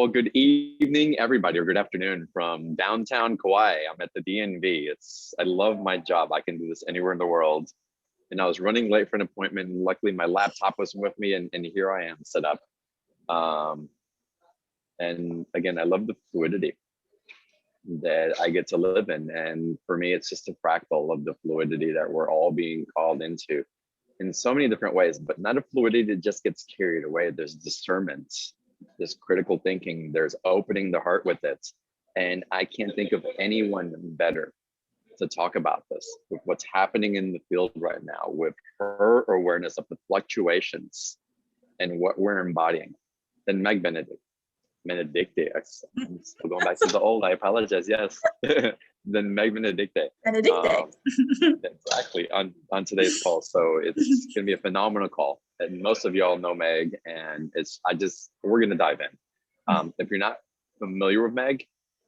Well, good evening, everybody, or good afternoon from downtown Kauai. I'm at the DNV. I love my job. I can do this anywhere in the world. And I was running late for an appointment. And luckily, my laptop was with me, and here I am set up. And again, I love the fluidity that I get to live in. And for me, it's just a fractal of the fluidity that we're all being called into in so many different ways, but not a fluidity that just gets carried away. There's discernment, there's critical thinking, there's opening the heart with it. And I can't think of anyone better to talk about this with what's happening in the field right now, with her awareness of the fluctuations and what we're embodying, than Meg Benedicte. I'm still going back to the old, I apologize, yes. Then Meg Benedicte. Exactly, on today's call. So it's gonna be a phenomenal call. And most of y'all know Meg, and we're gonna dive in. If you're not familiar with Meg,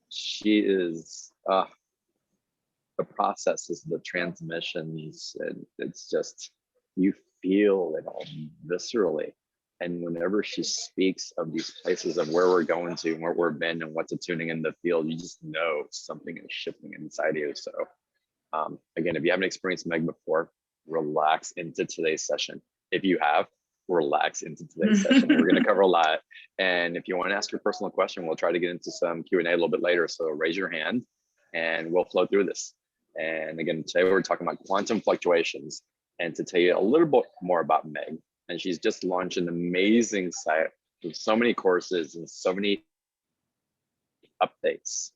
she is the processes, the transmissions, and it's just, you feel it all viscerally. And whenever she speaks of these places of where we're going to and where we've been and what's attuning in the field, you just know something is shifting inside of you. So again, if you haven't experienced Meg before, relax into today's session. If you have, relax into today's session. We're going to cover a lot. And if you want to ask your personal question, we'll try to get into some Q&A a little bit later. So raise your hand and we'll flow through this. And again, today we're talking about quantum fluctuations. And to tell you a little bit more about Meg, and she's just launched an amazing site with so many courses and so many updates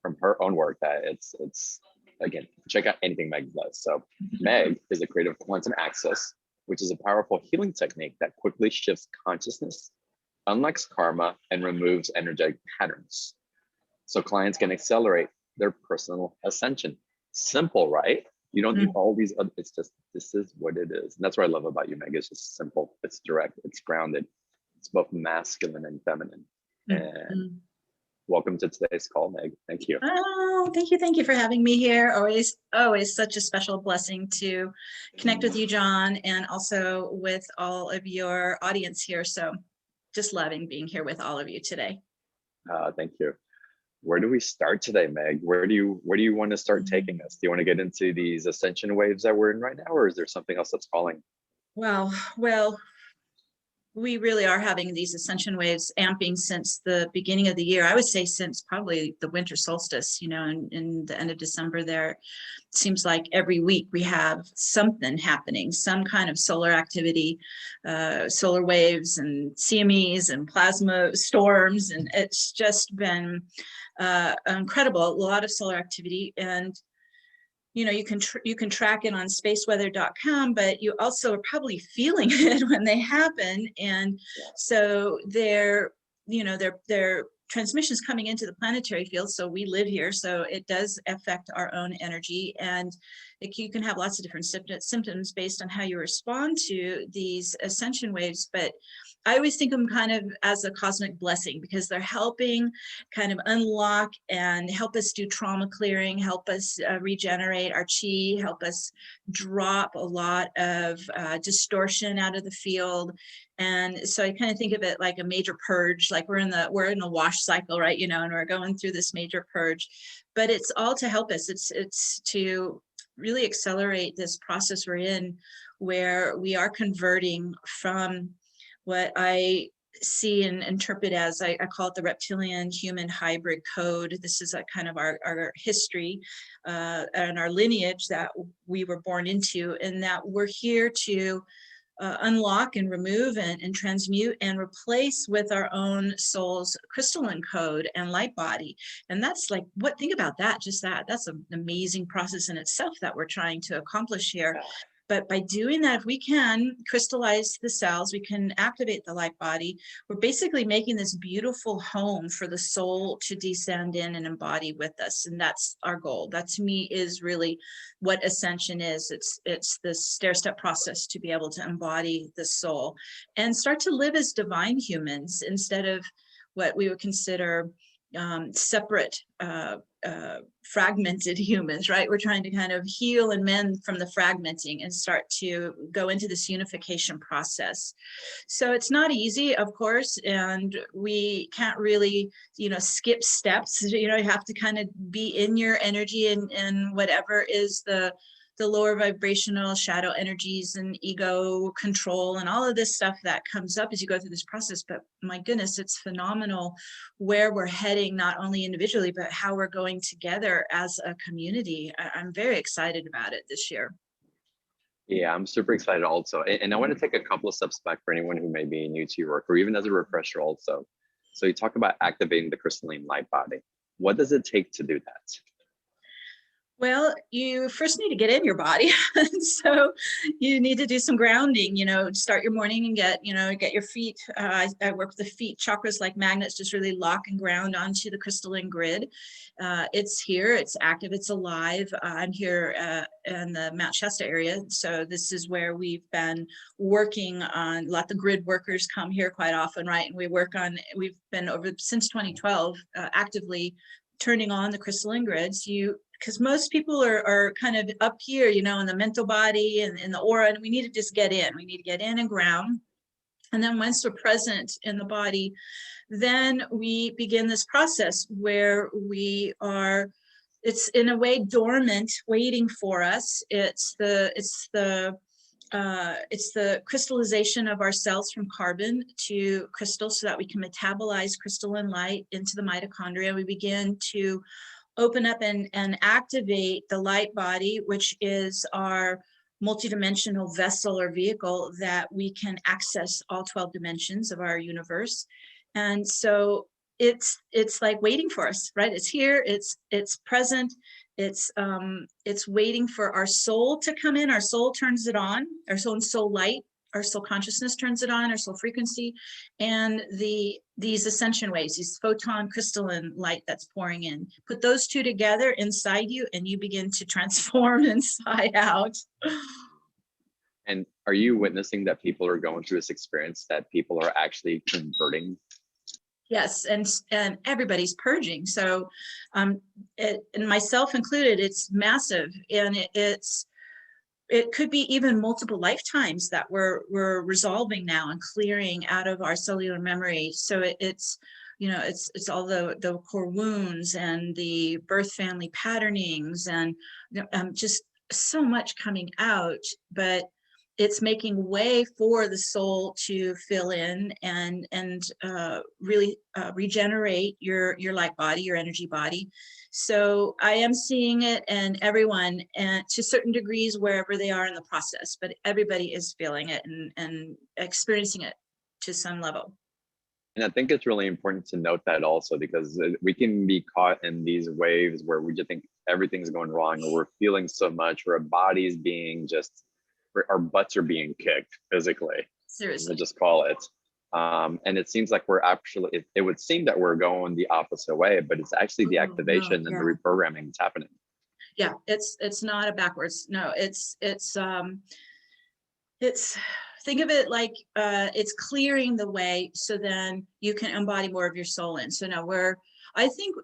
from her own work that it's again, check out anything Meg does. So Meg is a creator of Quantum Access, which is a powerful healing technique that quickly shifts consciousness, unlocks karma, and removes energetic patterns. So clients can accelerate their personal ascension. Simple, right? You don't need all these other, it's just, this is what it is. And that's what I love about you, Meg. It's just simple, it's direct, it's grounded. It's both masculine and feminine. And welcome to today's call, Meg. Thank you. Oh, thank you. Thank you for having me here. Always such a special blessing to connect with you, John, and also with all of your audience here. So just loving being here with all of you today. Thank you. Where do we start today, Meg? Where do you want to start taking us? Do you want to get into these ascension waves that we're in right now, or is there something else that's calling? Well, we really are having these ascension waves amping since the beginning of the year. I would say since probably the winter solstice, in the end of December there. It seems like every week we have something happening, some kind of solar activity, solar waves and CMEs and plasma storms. And it's just been incredible, a lot of solar activity. And you can track it on spaceweather.com, but you also are probably feeling it when they happen. And so they're transmissions coming into the planetary field. So we live here, so it does affect our own energy, and you can have lots of different symptoms based on how you respond to these ascension waves. But I always think of them kind of as a cosmic blessing, because they're helping kind of unlock and help us do trauma clearing, help us regenerate our chi, help us drop a lot of distortion out of the field. And so I kind of think of it like a major purge, like we're in a wash cycle, right? And we're going through this major purge, but it's all to help us. It's to really accelerate this process we're in, where we are converting from what I see and interpret as, I call it the reptilian human hybrid code. This is a kind of our history and our lineage that we were born into, and that we're here to unlock and remove and transmute and replace with our own soul's crystalline code and light body. And that's like, think about that, that's an amazing process in itself that we're trying to accomplish here. But by doing that, if we can crystallize the cells, we can activate the light body, we're basically making this beautiful home for the soul to descend in and embody with us. And that's our goal. That to me is really what ascension is. It's this stair-step process to be able to embody the soul and start to live as divine humans instead of what we would consider separate fragmented humans, right? We're trying to kind of heal and mend from the fragmenting and start to go into this unification process. So it's not easy, of course, and we can't really, skip steps. You have to kind of be in your energy and whatever is the lower vibrational shadow energies and ego control and all of this stuff that comes up as you go through this process. But my goodness, it's phenomenal where we're heading, not only individually, but how we're going together as a community. I'm very excited about it this year. Yeah, I'm super excited also. And I want to take a couple of steps back for anyone who may be new to your work, or even as a refresher also. So you talk about activating the crystalline light body. What does it take to do that? Well, you first need to get in your body. So you need to do some grounding, start your morning and get your feet. I work with the feet chakras like magnets, just really lock and ground onto the crystalline grid. It's here, it's active, it's alive. I'm here in the Mount Shasta area. So this is where we've been working on, let the grid workers come here quite often, right? And we've been over since 2012, actively turning on the crystalline grids. Because most people are kind of up here, in the mental body and in the aura, and we need to just get in. We need to get in and ground. And then once we're present in the body, then we begin this process where it's in a way dormant, waiting for us. It's the crystallization of our cells from carbon to crystal so that we can metabolize crystalline light into the mitochondria. We begin to open up and activate the light body, which is our multidimensional vessel or vehicle that we can access all 12 dimensions of our universe. And so it's like waiting for us, right? It's here, it's present, it's waiting for our soul to come in. Our soul turns it on, our soul and soul light, our soul consciousness turns it on, our soul frequency, and these ascension waves, these photon crystalline light that's pouring in. Put those two together inside you and you begin to transform inside out. And are you witnessing that people are going through this experience, that people are actually converting? Yes, and everybody's purging. So, and myself included, it's massive, and it could be even multiple lifetimes that we're resolving now and clearing out of our cellular memory. So it's all the core wounds and the birth family patternings and just so much coming out, but it's making way for the soul to fill in and really regenerate your light body, your energy body. So I am seeing it in everyone, and to certain degrees wherever they are in the process, but everybody is feeling it and experiencing it to some level. And I think it's really important to note that also, because we can be caught in these waves where we just think everything's going wrong, or we're feeling so much, or our body's being our butts are being kicked physically. Seriously. We'll just call it. And it seems like we're actually, it would seem that we're going the opposite way, but it's actually the activation and the reprogramming that's happening. Yeah, it's not a backwards. No, it's think of it like it's clearing the way so then you can embody more of your soul in. So now I think,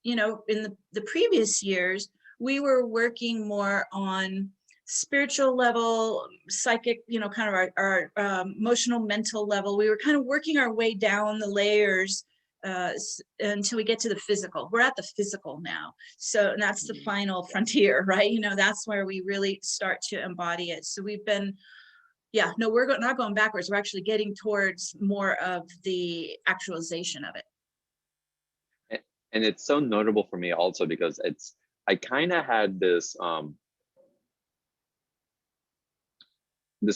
in the previous years, we were working more on spiritual level, psychic, kind of our emotional, mental level. We were kind of working our way down the layers until we get to the physical. We're at the physical now. So that's the final frontier, right? That's where we really start to embody it. So we've been, we're not going backwards. We're actually getting towards more of the actualization of it. And it's so notable for me also because I kind of had this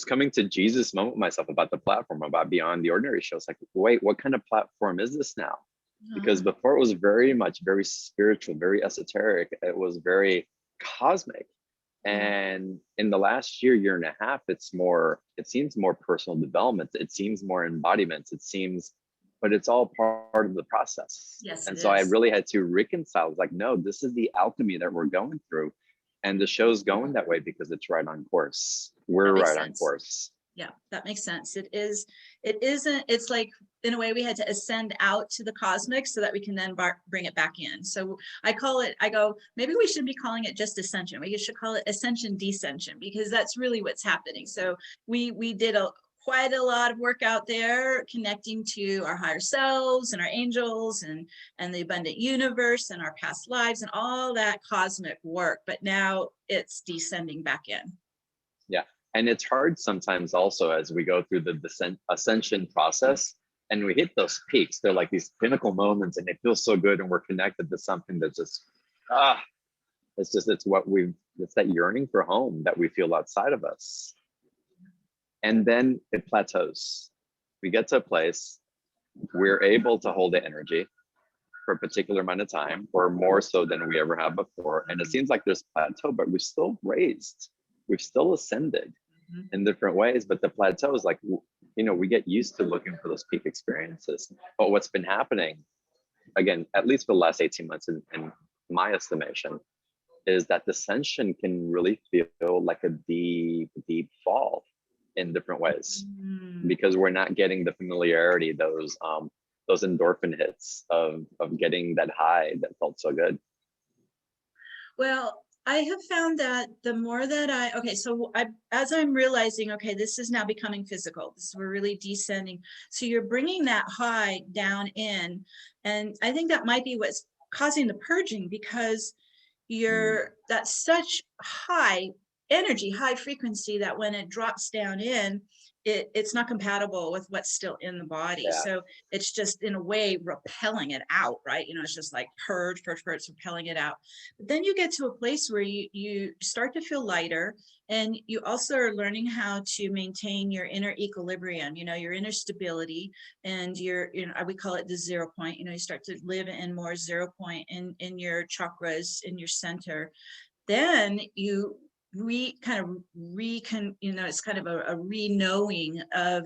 coming to Jesus moment with myself about the platform, about Beyond the Ordinary show. It's like, wait, what kind of platform is this now? Because before it was very spiritual, very esoteric. It was very cosmic. And in the last year and a half, it seems more personal development. It seems more embodiments. But it's all part of the process. Yes. And so I really had to reconcile. I was like, no, this is the alchemy that we're going through. And the show's going that way because it's right on course. We're right on course. Yeah, that makes sense. It's like in a way, we had to ascend out to the cosmic so that we can then bring it back in. So I go, maybe we should be calling it just ascension. We should call it ascension descension, because that's really what's happening. So we did quite a lot of work out there, connecting to our higher selves and our angels and the abundant universe and our past lives and all that cosmic work. But now it's descending back in. Yeah. And it's hard sometimes also as we go through the ascension process and we hit those peaks. They're like these pinnacle moments and it feels so good and we're connected to something that's just, it's that yearning for home that we feel outside of us. And then it plateaus. We get to a place, we're able to hold the energy for a particular amount of time, or more so than we ever have before. And it seems like there's plateau, but we've still raised, we've still ascended in different ways. But the plateau is like, we get used to looking for those peak experiences. But what's been happening, again, at least for the last 18 months in my estimation, is that ascension can really feel like a deep, deep fall in different ways, because we're not getting the familiarity, those endorphin hits of getting that high that felt so good. Well, I have found that the more that as I'm realizing, okay, this is now becoming physical. We're really descending. So you're bringing that high down in, and I think that might be what's causing the purging, because that's such high energy, high frequency, that when it drops down in, it's not compatible with what's still in the body. Yeah. So it's just in a way repelling it out, right? It's just like purge, repelling it out. But then you get to a place where you start to feel lighter, and you also are learning how to maintain your inner equilibrium, your inner stability, and we call it the 0 point. You start to live in more 0 point in your chakras, in your center. Then you it's kind of a re-knowing of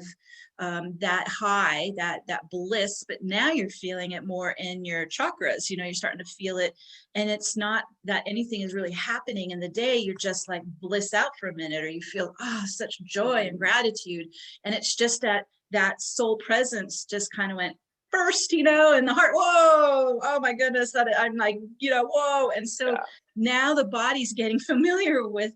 that high, that bliss, but now you're feeling it more in your chakras. You're starting to feel it, and it's not that anything is really happening in the day. You're just like bliss out for a minute, or you feel such joy and gratitude, and it's just that soul presence just kind of went first, and the heart, whoa, oh my goodness, that I'm like, whoa. And so now the body's getting familiar with,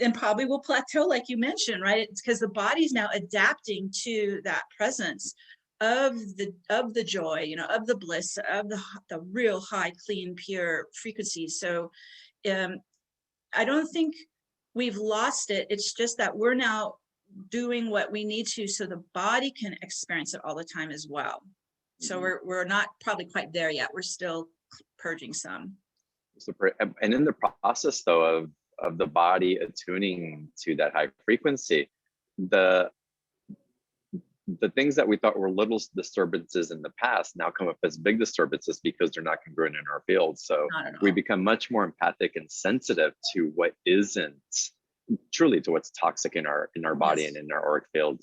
and probably will plateau, like you mentioned, right? It's because the body's now adapting to that presence of the joy, of the bliss, of the real high, clean, pure frequencies. So I don't think we've lost it. It's just that we're now doing what we need to so the body can experience it all the time as well. So we're not probably quite there yet. We're still purging some. And in the process, though, of the body attuning to that high frequency, the things that we thought were little disturbances in the past now come up as big disturbances because they're not congruent in our field. So we become much more empathic and sensitive to what isn't, truly to what's toxic in our body and in our auric field.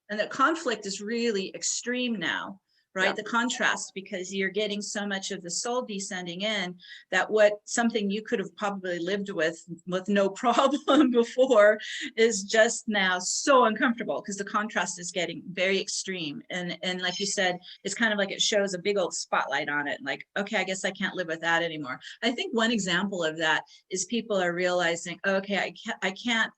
And the conflict is really extreme now, right? Yeah. The contrast, because you're getting so much of the soul descending in, that something you could have probably lived with no problem before is just now so uncomfortable, because the contrast is getting very extreme. And like you said, it's kind of like it shows a big old spotlight on it. Like, okay, I guess I can't live with that anymore. I think one example of that is people are realizing, okay, I can't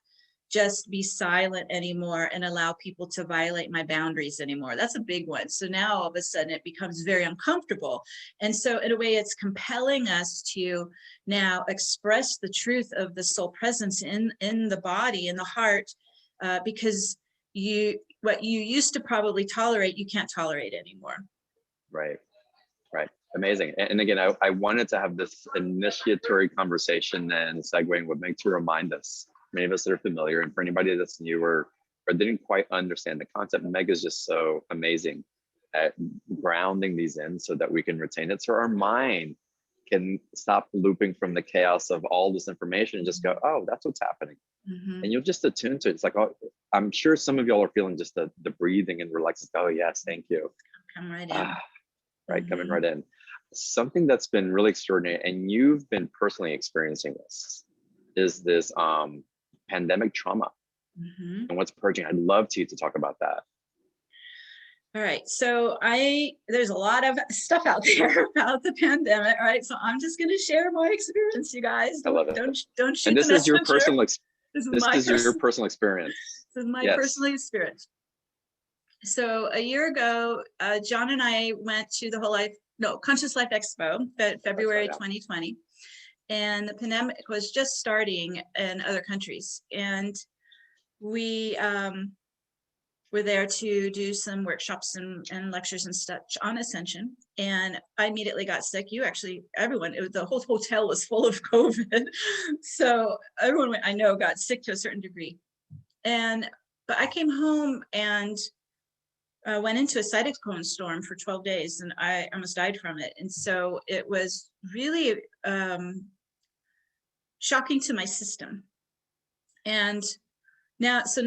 just be silent anymore and allow people to violate my boundaries anymore. That's a big one. So now all of a sudden it becomes very uncomfortable. And so in a way, it's compelling us to now express the truth of the soul presence in the body, in the heart, because what you used to probably tolerate, you can't tolerate anymore. Right. Amazing. And again, I wanted to have this initiatory conversation and segueing with Meg to remind us, many of us that are familiar, and for anybody that's new or didn't quite understand the concept, Meg is just so amazing at grounding these in so that we can retain it, so our mind can stop looping from the chaos of all this information and just go, oh, that's what's happening. And you'll just attune to it. It's like, oh, I'm sure some of y'all are feeling just the breathing and relaxing. Oh yes, thank you. Come right in. Coming right in. Something that's been really extraordinary, and you've been personally experiencing this, is this pandemic trauma and what's purging. I'd love to talk about that. All right, so there's a lot of stuff out there about the pandemic, right? So I'm just going to share my experience, you guys. I love it. Don't shoot And this the is your messenger. personal This this is your personal experience. This is my Yes. personal experience. So a year ago, John and I went to the Conscious Life Expo, February 2020, and the pandemic was just starting in other countries, and we were there to do some workshops and lectures and such on Ascension. And I immediately got sick. The whole hotel was full of COVID. So everyone I know got sick to a certain degree. But I came home and went into a cytokine storm for 12 days, and I almost died from it. And so it was really shocking to my system. And so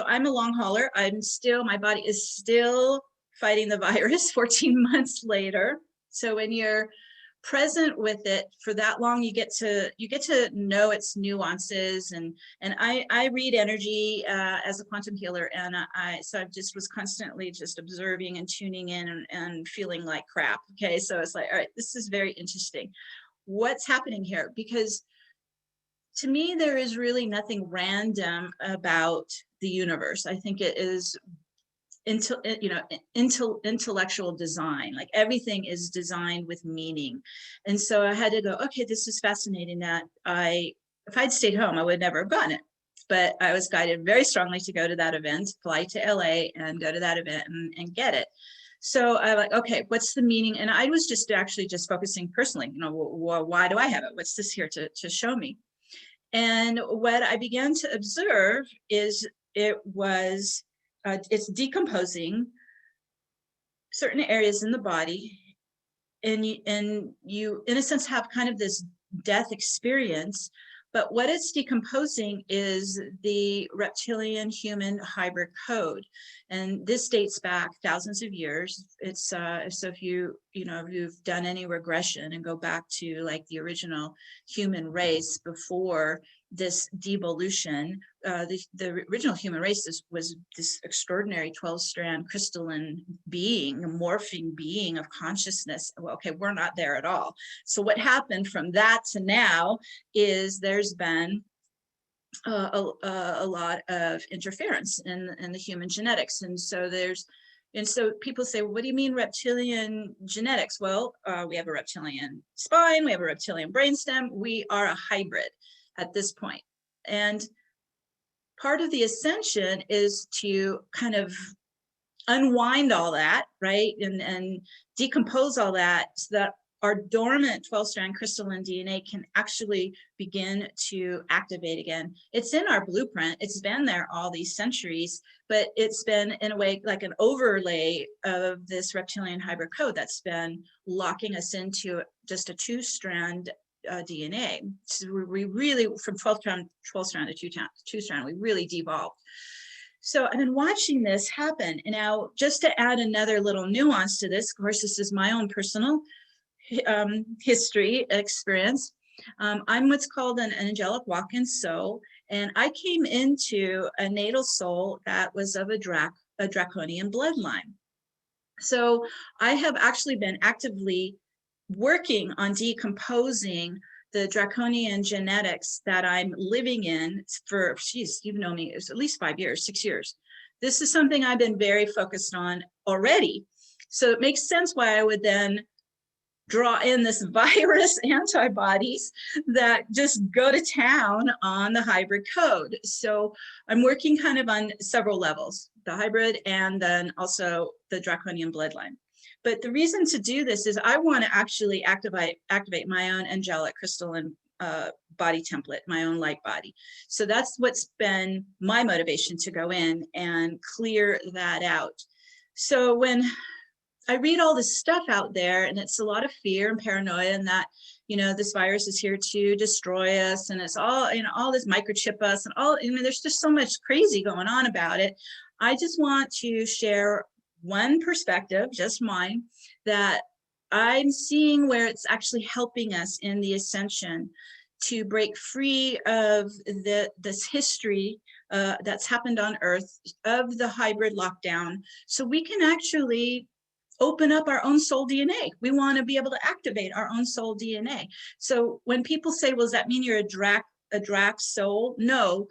I'm a long hauler. My body is still fighting the virus 14 months later. So when you're present with it for that long, you get to know its nuances. And I read energy as a quantum healer, and I just was constantly just observing and tuning in and feeling like crap. Okay, so it's like, all right, this is very interesting. What's happening here? Because to me, there is really nothing random about the universe. I think it is intellectual design. Like everything is designed with meaning. And so I had to go, okay, this is fascinating. That if I'd stayed home, I would never have gotten it. But I was guided very strongly to go to that event, fly to LA and go to that event and get it. So I'm like, okay, what's the meaning? And I was just focusing personally, why do I have it? What's this here to show me? And what I began to observe is it's decomposing certain areas in the body, and you in a sense have kind of this death experience. But what it's decomposing is the reptilian human hybrid code, and this dates back thousands of years. It's so if you've done any regression and go back to like the original human race before this devolution, the original human race was this extraordinary 12-strand crystalline being, a morphing being of consciousness. Well, okay, we're not there at all. So what happened from that to now is there's been a lot of interference in the human genetics. And so people say, well, what do you mean reptilian genetics? Well, we have a reptilian spine, we have a reptilian brainstem, we are a hybrid at this point. And part of the ascension is to kind of unwind all that, right? And decompose all that so that our dormant 12-strand crystalline DNA can actually begin to activate again. It's in our blueprint. It's been there all these centuries, but it's been in a way like an overlay of this reptilian hybrid code that's been locking us into just a 2-strand DNA. So we really, from 12-strand to 2-strand, we really devolved. So I've been watching this happen. And now, just to add another little nuance to this, of course, this is my own personal history experience. I'm what's called an angelic walk-in soul, and I came into a natal soul that was of a draconian bloodline. So I have actually been actively working on decomposing the draconian genetics that I'm living in for, you've known me, it's at least 5 years, 6 years. This is something I've been very focused on already. So it makes sense why I would then draw in this virus antibodies that just go to town on the hybrid code. So I'm working kind of on several levels, the hybrid and then also the draconian bloodline. But the reason to do this is I want to actually activate my own angelic crystalline body template, my own light body. So that's what's been my motivation to go in and clear that out. So when I read all this stuff out there, and it's a lot of fear and paranoia, and that, this virus is here to destroy us, and it's all, all this microchip us, and all, there's just so much crazy going on about it. I just want to share one perspective, just mine, that I'm seeing where it's actually helping us in the ascension to break free of this history that's happened on Earth of the hybrid lockdown, so we can actually open up our own soul DNA. We want to be able to activate our own soul DNA. So when people say, well, does that mean you're a Drac soul? No,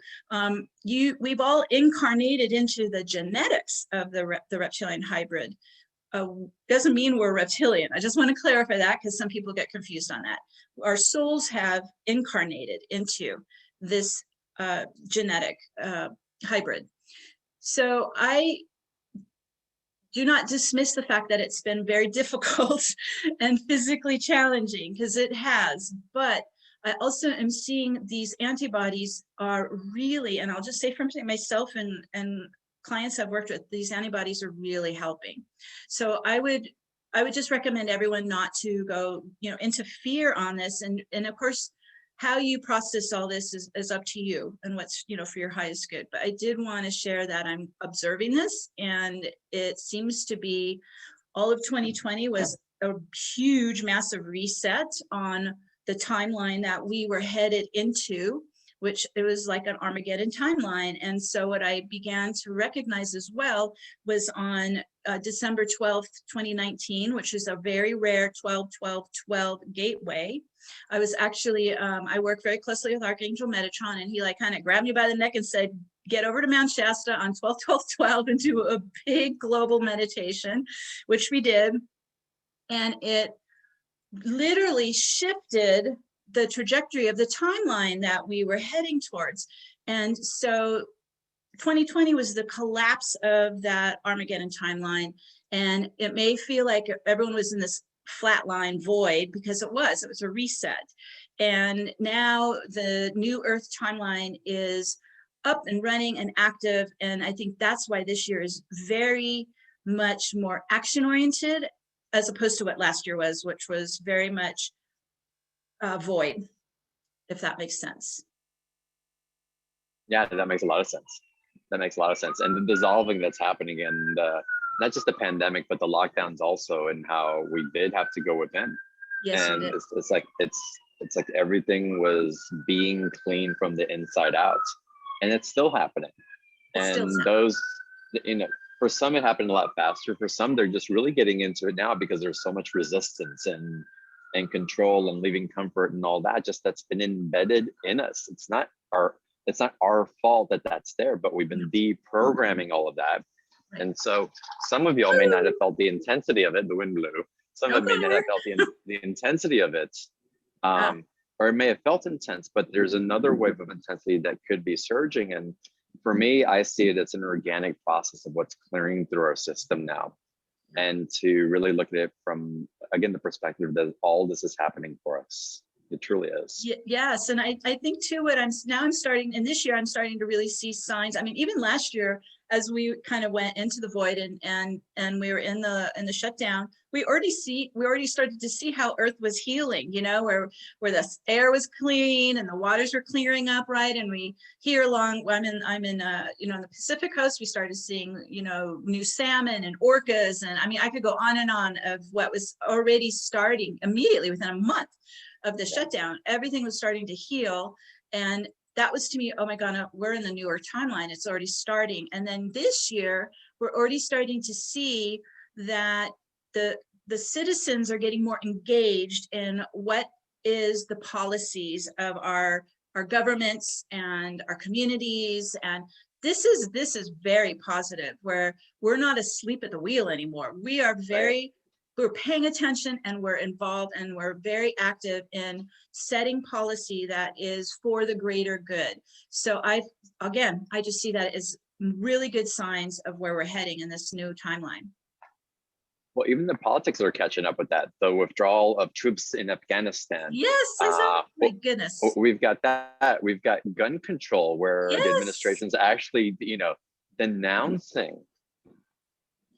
we've all incarnated into the genetics of the reptilian hybrid. Doesn't mean we're reptilian. I just want to clarify that because some people get confused on that. Our souls have incarnated into this genetic hybrid. So I do not dismiss the fact that it's been very difficult and physically challenging, because it has, but I also am seeing these antibodies are really, and I'll just say from myself and clients I've worked with, these antibodies are really helping. So I would just recommend everyone not to go, into fear on this. And of course, how you process all this is up to you and what's, for your highest good. But I did want to share that I'm observing this, and it seems to be all of 2020 was a huge, massive reset on the timeline that we were headed into, which it was like an Armageddon timeline. And so what I began to recognize as well was on December 12th, 2019, which is a very rare 12-12-12 gateway. I was actually, I work very closely with Archangel Metatron, and he kind of grabbed me by the neck and said, get over to Mount Shasta on 12-12-12 and do a big global meditation, which we did. And it literally shifted the trajectory of the timeline that we were heading towards. And so 2020 was the collapse of that Armageddon timeline. And it may feel like everyone was in this flatline void, because it was a reset. And now the new Earth timeline is up and running and active. And I think that's why this year is very much more action oriented, as opposed to what last year was, which was very much void, if that makes sense. Yeah, that makes a lot of sense. That makes a lot of sense. And the dissolving that's happening, and not just the pandemic, but the lockdowns also, and how we did have to go within. Yes, and it's like everything was being cleaned from the inside out, and it's still happening. Those, for some it happened a lot faster. For some, they're just really getting into it now because there's so much resistance and control and leaving comfort and all that, just that's been embedded in us. It's not our fault that that's there, but we've been deprogramming all of that. Right. And so some of y'all may not have felt the intensity of it. The wind blew. Some of you may not have felt the intensity of it, or it may have felt intense, but there's another wave of intensity that could be surging. And for me, I see it as an organic process of what's clearing through our system now. And to really look at it from, again, the perspective that all this is happening for us. It truly is. Yes. And I think too, what I'm starting, and this year I'm starting to really see signs. I mean, even last year, as we kind of went into the void and we were in the shutdown, we already started to see how Earth was healing, where the air was clean and the waters were clearing up, right? And we here along, I'm in on the Pacific coast, we started seeing, new salmon and orcas. And I mean, I could go on and on of what was already starting immediately within a month of the shutdown. Everything was starting to heal. And that was, to me, oh my God, we're in the newer timeline. It's already starting. And then this year, we're already starting to see that the citizens are getting more engaged in what is the policies of our governments and our communities. And this is very positive, where we're not asleep at the wheel anymore. We are we're paying attention, and we're involved, and we're very active in setting policy that is for the greater good. So I just see that as really good signs of where we're heading in this new timeline. Well, even the politics are catching up with that. The withdrawal of troops in Afghanistan. Yes, my goodness. We've got that. We've got gun control, where the administration's actually, denouncing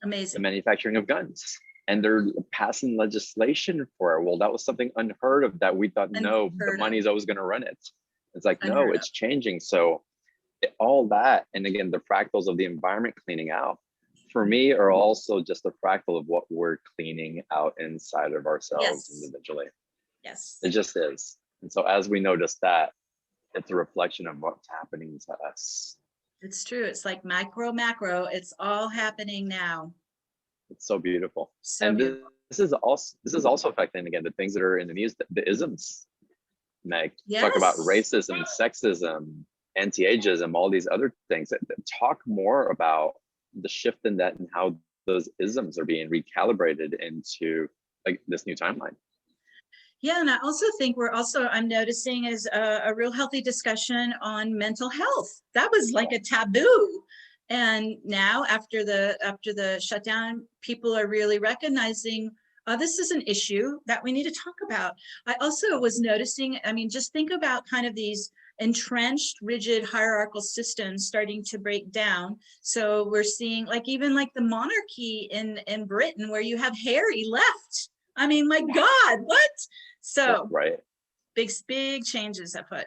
the manufacturing of guns. And they're passing legislation for it. Well, that was something unheard of that we thought, no, the money's always going to run it. It's like, no, it's changing. So all that, and again, the fractals of the environment cleaning out, for me, are also just a fractal of what we're cleaning out inside of ourselves individually. Yes. It just is. And so as we notice that, it's a reflection of what's happening to us. It's true. It's like macro. It's all happening now. It's so beautiful. So And beautiful. this is also affecting, again, the things that are in the news, the isms, Meg. Talk about Yes. racism, sexism, anti-ageism, all these other things. Talk more about the shift in that and how those isms are being recalibrated into like this new timeline. Yeah, and I also think I'm noticing is a real healthy discussion on mental health. That was like a taboo. And now after the shutdown, people are really recognizing this is an issue that we need to talk about. I also was noticing, I mean, just think about kind of these entrenched, rigid hierarchical systems starting to break down. So we're seeing like even like the monarchy in Britain where you have Harry left. I mean, my God, what? So right. big changes afoot.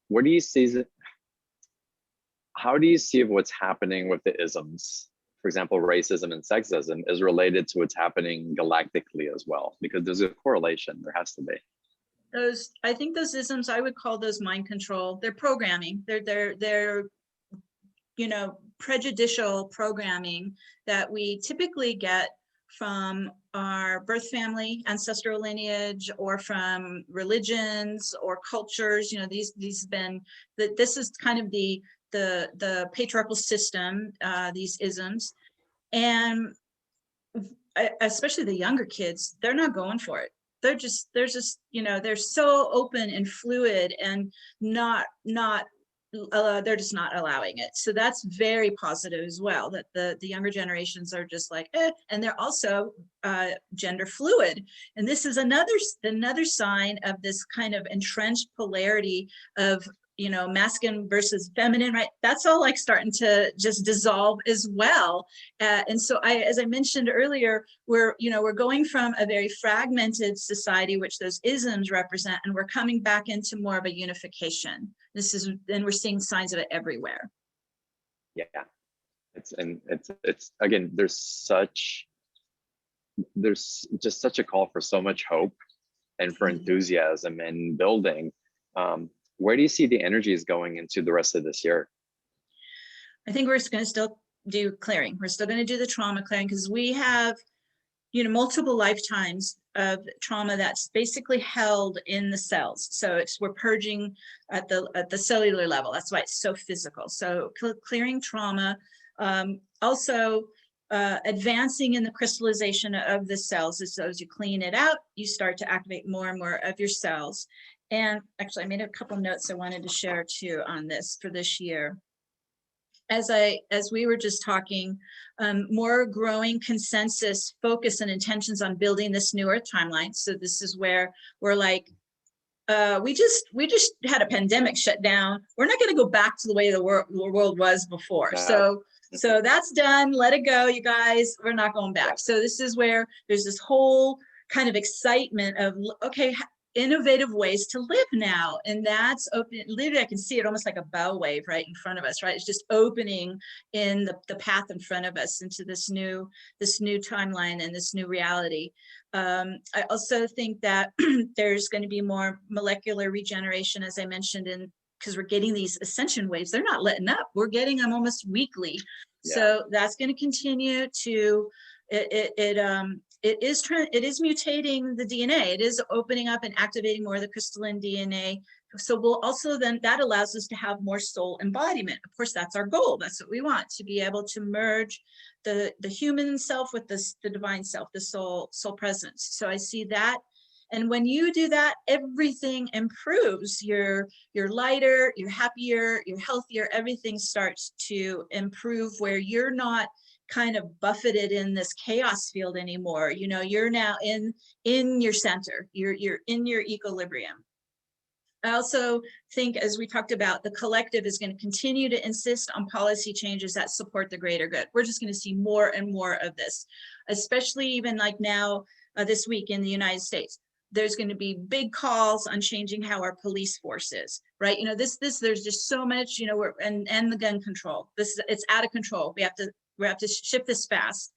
What do you see? How do you see what's happening with the isms? For example, racism and sexism is related to what's happening galactically as well, because there's a correlation. There has to be. I think those isms, I would call those mind control. They're programming. They're prejudicial programming that we typically get from our birth family, ancestral lineage, or from religions or cultures. These have been this is kind of the patriarchal system, these isms, and especially the younger kids, they're not going for it. They're just they're so open and fluid and they're just not allowing it. So that's very positive as well, that the younger generations are just like, and they're also gender fluid. And this is another sign of this kind of entrenched polarity of masculine versus feminine, right? That's all like starting to just dissolve as well. And so as I mentioned earlier, we're going from a very fragmented society, which those isms represent, and we're coming back into more of a unification. And we're seeing signs of it everywhere. Yeah. It's again, there's just such a call for so much hope and for enthusiasm and building. Where do you see the energies going into the rest of this year? I think we're going to still do clearing. We're still going to do the trauma clearing because we have, multiple lifetimes of trauma that's basically held in the cells. So we're purging at the cellular level. That's why it's so physical. So clearing trauma, also advancing in the crystallization of the cells. So as you clean it out, you start to activate more and more of your cells. And actually, I made a couple notes I wanted to share too on this for this year. As we were just talking, more growing consensus, focus, and intentions on building this new Earth timeline. So this is where we're like, we just had a pandemic shut down. We're not going to go back to the way the world was before. No. So that's done. Let it go, you guys. We're not going back. So this is where there's this whole kind of excitement of, okay, innovative ways to live now. And that's open. Literally, I can see it almost like a bow wave right in front of us, right? It's just opening in the path in front of us into this new timeline and this new reality. I also think that there's going to be more molecular regeneration, as I mentioned, because we're getting these ascension waves. They're not letting up. We're getting them almost weekly. Yeah. So that's going to continue to, it is mutating the DNA. It is opening up and activating more of the crystalline DNA. So we'll also then, that allows us to have more soul embodiment. Of course, that's our goal. That's what we want, to be able to merge the human self with the divine self, the soul presence. So I see that. And when you do that, everything improves. You're lighter, you're happier, you're healthier. Everything starts to improve where you're not kind of buffeted in this chaos field anymore. You're now in your center. You're in your equilibrium. I also think, as we talked about, the collective is going to continue to insist on policy changes that support the greater good. We're just going to see more and more of this, especially even like now this week in the United States. There's going to be big calls on changing how our police force is, right? There's just so much, and the gun control. It's out of control. We have to shift this fast.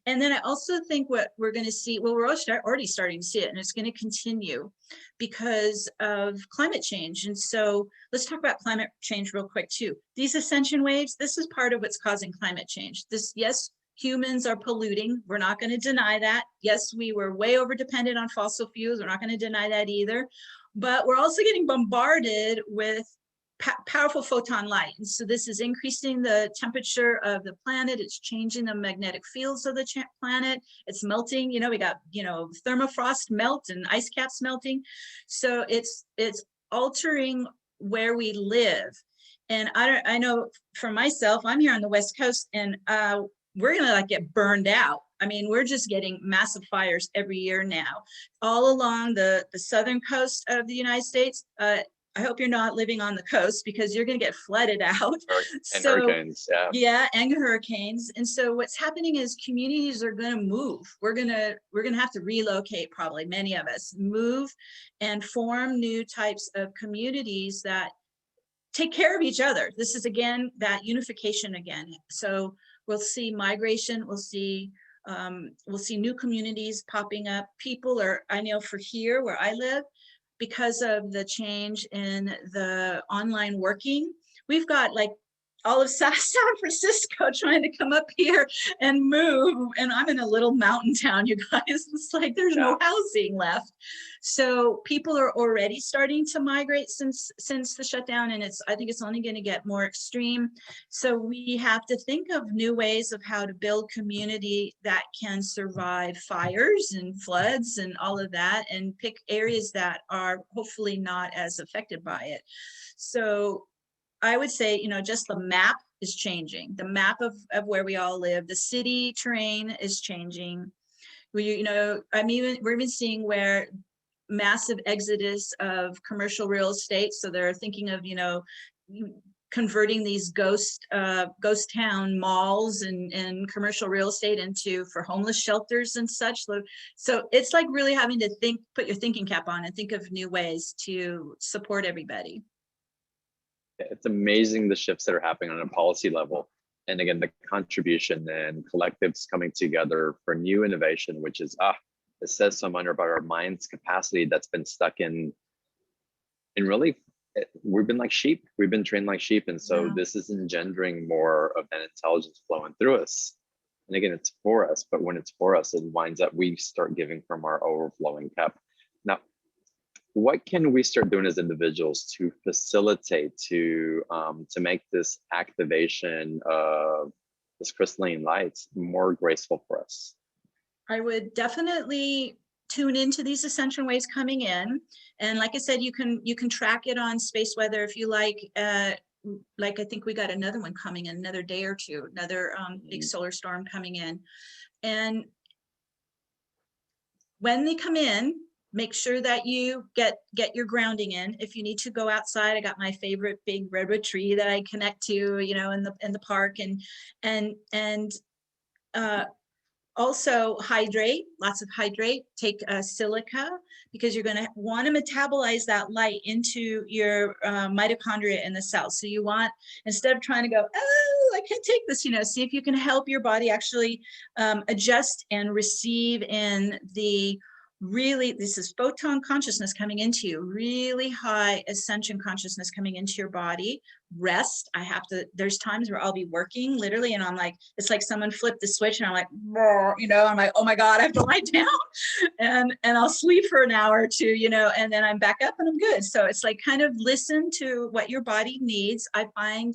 And then I also think what we're going to see, well, we're already starting to see it, and it's going to continue because of climate change. And so let's talk about climate change real quick too. These ascension waves, this is part of what's causing climate change. This, yes, humans are polluting. We're not going to deny that. Yes, we were way over dependent on fossil fuels. We're not going to deny that either. But we're also getting bombarded with powerful photon light. And so this is increasing the temperature of the planet. It's changing the magnetic fields of the planet. It's melting, you know, we got, you know, thermofrost melt and ice caps melting. So it's altering where we live. And I know for myself, I'm here on the West Coast, and we're gonna like get burned out. I mean, we're just getting massive fires every year now, all along the southern coast of the United States. I hope you're not living on the coast, because you're going to get flooded out. And hurricanes, yeah. Yeah, and hurricanes. And so what's happening is communities are going to move. We're going to have to relocate, probably many of us, move and form new types of communities that take care of each other. This is again that unification again. So we'll see migration. We'll see new communities popping up. People are, I know for here where I live, because of the change in the online working, we've got like all of San Francisco trying to come up here and move. And I'm in a little mountain town, you guys. It's like there's no housing left. So people are already starting to migrate since the shutdown, and I think it's only going to get more extreme. So we have to think of new ways of how to build community that can survive fires and floods and all of that, and pick areas that are hopefully not as affected by it. So I would say, you know, just the map is changing. The map of where we all live, the city terrain is changing. We're even seeing where massive exodus of commercial real estate. So they're thinking of, you know, converting these ghost town malls and commercial real estate for homeless shelters and such. So it's like really having to put your thinking cap on and think of new ways to support everybody. It's amazing the shifts that are happening on a policy level. And again, the contribution and collectives coming together for new innovation, which is, it says so much about our mind's capacity that's been stuck in really, we've been like sheep. We've been trained like sheep. And so this is engendering more of that intelligence flowing through us. And again, it's for us, but when it's for us, it winds up, we start giving from our overflowing cup. Now, what can we start doing as individuals to facilitate, to make this activation of this crystalline light more graceful for us? I would definitely tune into these ascension waves coming in, and like I said, you can track it on space weather if you like. Like I think we got another one coming in another day or two, another big solar storm coming in, and when they come in, make sure that you get your grounding in. If you need to go outside, I got my favorite big redwood tree that I connect to, you know, in the park, and also hydrate, lots of hydrate. Take silica, because you're going to want to metabolize that light into your mitochondria in the cell. So you want, instead of trying to go, oh, I can't take this, you know, see if you can help your body actually adjust and receive in the really, this is photon consciousness coming into you, really high ascension consciousness coming into your body. Rest. There's times where I'll be working literally, and I'm like, it's like someone flipped the switch, and I'm like, you know, I'm like, oh my God, I have to lie down, and I'll sleep for an hour or two, you know, and then I'm back up and I'm good. So it's like kind of listen to what your body needs. I find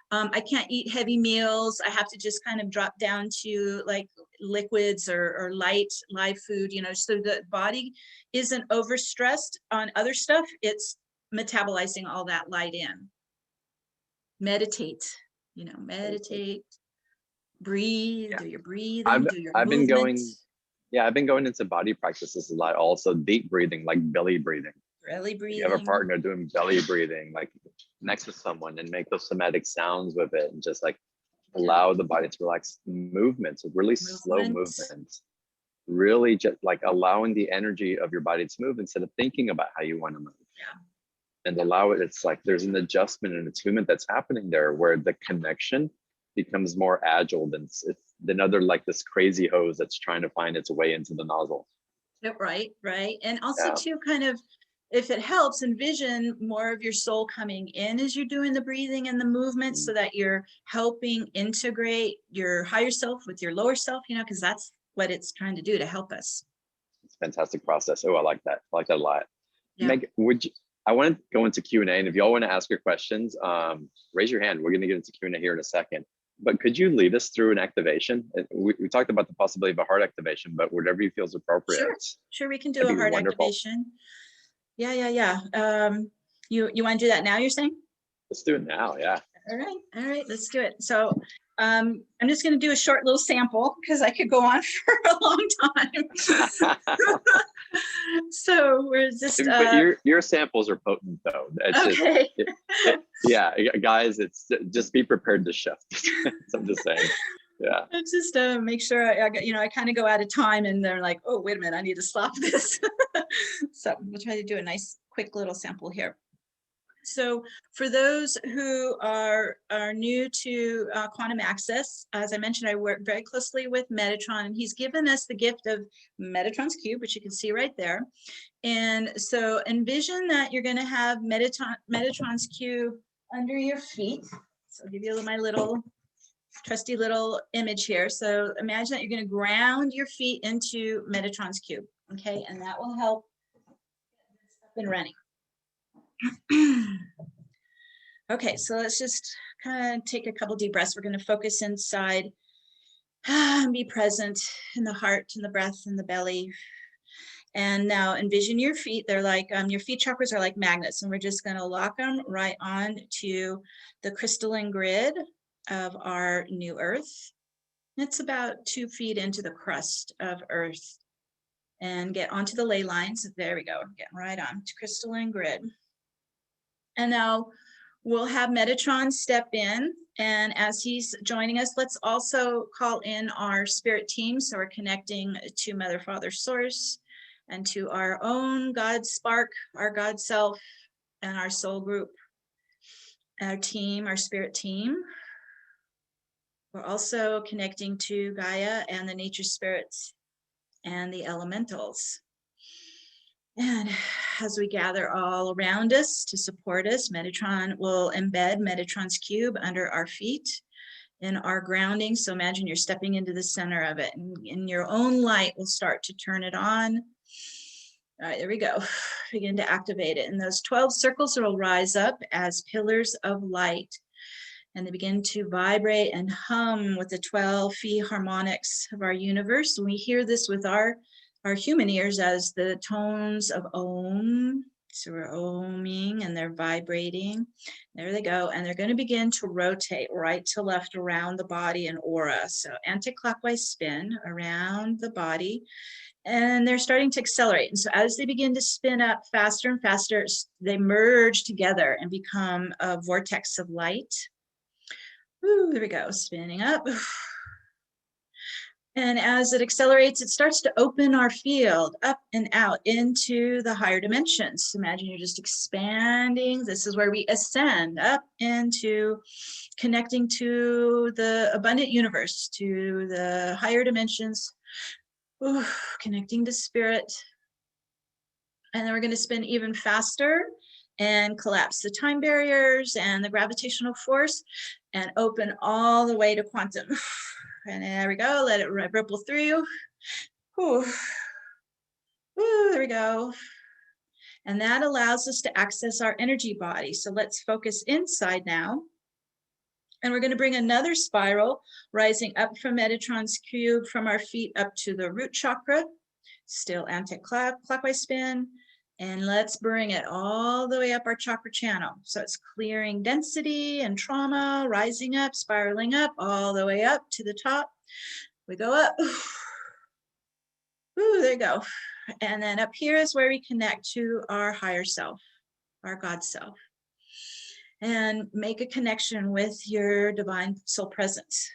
I can't eat heavy meals. I have to just kind of drop down to like liquids or light live food, you know, so the body isn't overstressed on other stuff. It's metabolizing all that light in. Meditate, you know, meditate, breathe, do your breathing, do your movement. I've been going into body practices a lot, also deep breathing, like belly breathing. Belly breathing. You have a partner doing belly breathing, like next to someone, and make those somatic sounds with it, and just like allow the body to relax. Movements, really slow movements, really just like allowing the energy of your body to move instead of thinking about how you want to move. And allow it. It's like there's an adjustment and attunement that's happening there, where the connection becomes more agile than other, like this crazy hose that's trying to find its way into the nozzle. Right, right. And also Yeah. too, kind of, if it helps, envision more of your soul coming in as you're doing the breathing and the movement, so that you're helping integrate your higher self with your lower self, you know, because that's what it's trying to do to help us. It's a fantastic process. Oh, I like that. I like that a lot. Yeah. Meg, I want to go into Q&A, and if y'all want to ask your questions, raise your hand. We're going to get into Q&A here in a second. But could you lead us through an activation? We talked about the possibility of a heart activation, but whatever you feel is appropriate. Sure, we can do a heart activation. Yeah. You want to do that now, you're saying? Let's do it now, yeah. All right, let's do it. So I'm just going to do a short little sample because I could go on for a long time. So we're just but your samples are potent though. It's okay. Yeah, guys, it's just be prepared to shift. So I'm just saying. Yeah. It's just make sure I kind of go out of time, and they're like, oh, wait a minute, I need to stop this. So we'll try to do a nice quick little sample here. So for those who are new to Quantum Access, as I mentioned, I work very closely with Metatron, and he's given us the gift of Metatron's cube, which you can see right there. And so envision that you're going to have Metatron's cube under your feet. So I'll give you my little trusty little image here. So imagine that you're going to ground your feet into Metatron's cube, okay? And that will help get this up and running. Okay, so let's just kind of take a couple deep breaths. We're going to focus inside and be present in the heart and the breath and the belly. And now envision your feet. They're like, your feet chakras are like magnets, and we're just going to lock them right on to the crystalline grid of our new earth. It's about 2 feet into the crust of earth, and get onto the ley lines. There we go. Get right on to crystalline grid. And now we'll have Metatron step in, and as he's joining us, let's also call in our spirit team. So we're connecting to Mother, Father, Source, and to our own God Spark, our God Self, and our soul group, our team, our spirit team. We're also connecting to Gaia and the nature spirits and the elementals. And as we gather all around us to support us, Metatron will embed Metatron's cube under our feet in our grounding. So imagine you're stepping into the center of it, and in your own light will start to turn it on. All right, there we go. Begin to activate it. And those 12 circles will rise up as pillars of light, and they begin to vibrate and hum with the 12 phi harmonics of our universe. And we hear this with our human ears as the tones of Om. So we're oming, and they're vibrating. There they go. And they're going to begin to rotate right to left around the body and aura. So anti-clockwise spin around the body. And they're starting to accelerate. And so as they begin to spin up faster and faster, they merge together and become a vortex of light. Ooh, there we go, spinning up. And as it accelerates, it starts to open our field up and out into the higher dimensions. Imagine you're just expanding. This is where we ascend up into connecting to the abundant universe, to the higher dimensions. Ooh, connecting to spirit. And then we're going to spin even faster and collapse the time barriers and the gravitational force and open all the way to quantum. And there we go. Let it ripple through. Ooh. Ooh, there we go. And that allows us to access our energy body. So let's focus inside now. And we're going to bring another spiral rising up from Metatron's cube from our feet up to the root chakra. Still anti-clockwise spin. And let's bring it all the way up our chakra channel. So it's clearing density and trauma, rising up, spiraling up, all the way up to the top. We go up. Ooh, there you go. And then up here is where we connect to our higher self, our God self. And make a connection with your divine soul presence.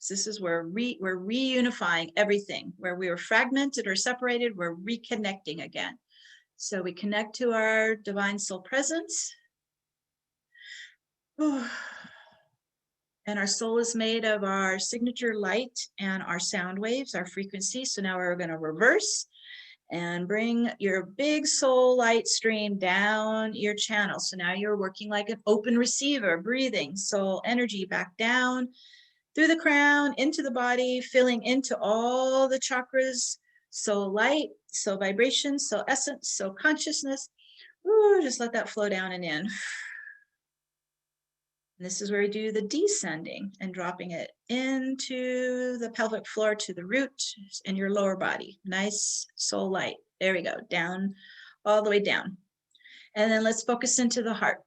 So this is where we're reunifying everything. Where we were fragmented or separated, we're reconnecting again. So we connect to our divine soul presence. And And our soul is made of our signature light and our sound waves, our frequency. So now we're going to reverse and bring your big soul light stream down your channel. So now you're working like an open receiver, breathing soul energy back down through the crown, into the body, filling into all the chakras, soul light, soul vibration, soul essence, soul consciousness. Ooh, just let that flow down and in. And this is where we do the descending and dropping it into the pelvic floor to the root in your lower body. Nice soul light. There we go. Down, all the way down. And then let's focus into the heart.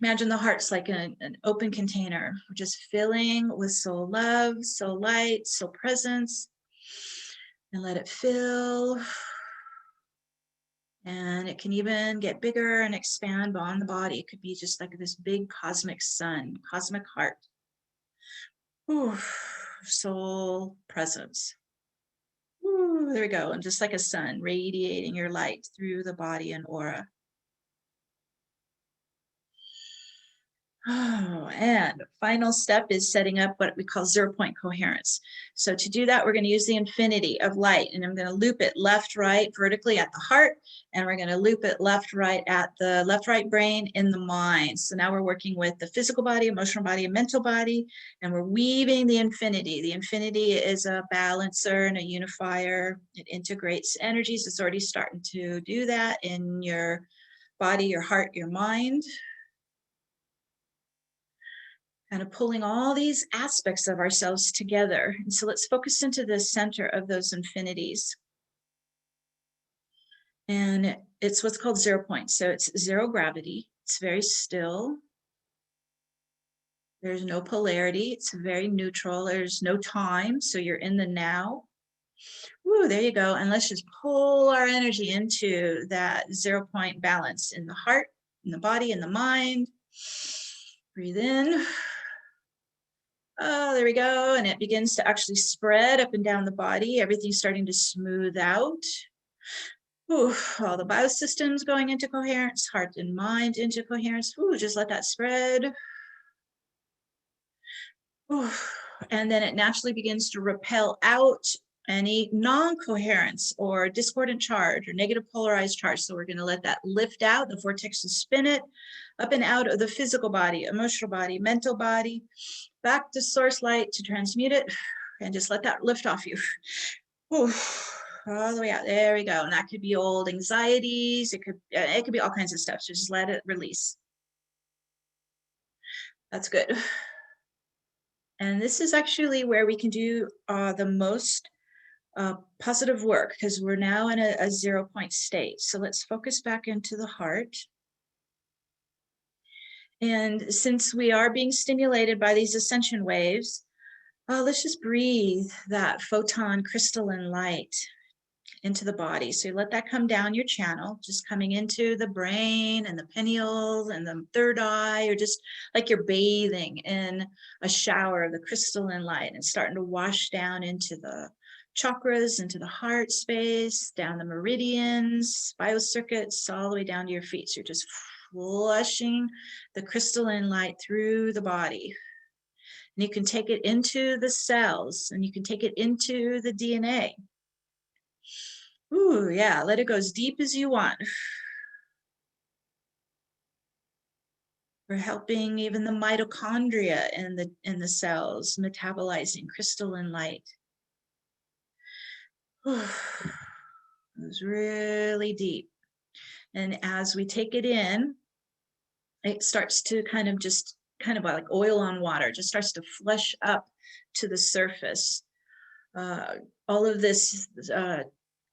Imagine the heart's like an open container, just filling with soul love, soul light, soul presence. And let it fill. And it can even get bigger and expand beyond the body. It could be just like this big cosmic sun, cosmic heart. Ooh, soul presence. Ooh, there we go. And just like a sun, radiating your light through the body and aura. Oh, and final step is setting up what we call 0-point coherence. So to do that, we're going to use the infinity of light, and I'm going to loop it left, right, vertically at the heart, and we're going to loop it left, right at the left, right brain in the mind. So now we're working with the physical body, emotional body, and mental body, and we're weaving the infinity. The infinity is a balancer and a unifier. It integrates energies. It's already starting to do that in your body, your heart, your mind. Kind of pulling all these aspects of ourselves together. And so let's focus into the center of those infinities. And it's what's called 0 point. So it's zero gravity. It's very still. There's no polarity. It's very neutral. There's no time. So you're in the now. Woo, there you go. And let's just pull our energy into that 0 point balance in the heart, in the body, in the mind. Breathe in. Oh, there we go. And it begins to actually spread up and down the body. Everything's starting to smooth out. Ooh, all the biosystems going into coherence, heart and mind into coherence. Ooh, just let that spread. Ooh, and then it naturally begins to repel out any non-coherence or discordant charge or negative polarized charge. So we're going to let that lift out. The vortex will spin it up and out of the physical body, emotional body, mental body, back to source light to transmute it, and just let that lift off you. Ooh, all the way out. There we go. And that could be old anxieties. It could be all kinds of stuff. So just let it release. That's good. And this is actually where we can do the most positive work, because we're now in a 0 point state. So let's focus back into the heart. And since we are being stimulated by these ascension waves, let's just breathe that photon crystalline light into the body. So you let that come down your channel, just coming into the brain and the pineal and the third eye, or just like you're bathing in a shower of the crystalline light and starting to wash down into the chakras, into the heart space, down the meridians, biocircuits, all the way down to your feet. So you're just flushing the crystalline light through the body. And you can take it into the cells, and you can take it into the DNA. Ooh, yeah, let it go as deep as you want. We're helping even the mitochondria in the cells, metabolizing crystalline light. Ooh, it was really deep. And as we take it in, it starts to kind of like oil on water, just starts to flush up to the surface. All of this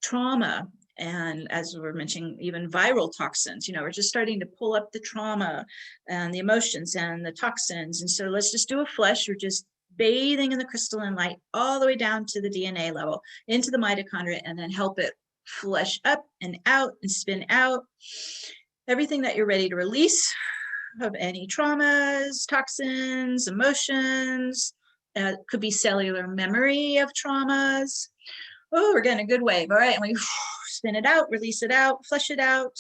trauma, and as we're mentioning, even viral toxins, we're just starting to pull up the trauma and the emotions and the toxins. And so let's just do a flush. You're just bathing in the crystalline light all the way down to the DNA level, into the mitochondria, and then help it flush up and out and spin out everything that you're ready to release of any traumas, toxins, emotions. Could be cellular memory of traumas. Oh, we're getting a good wave. All right, and we spin it out, release it out, flush it out,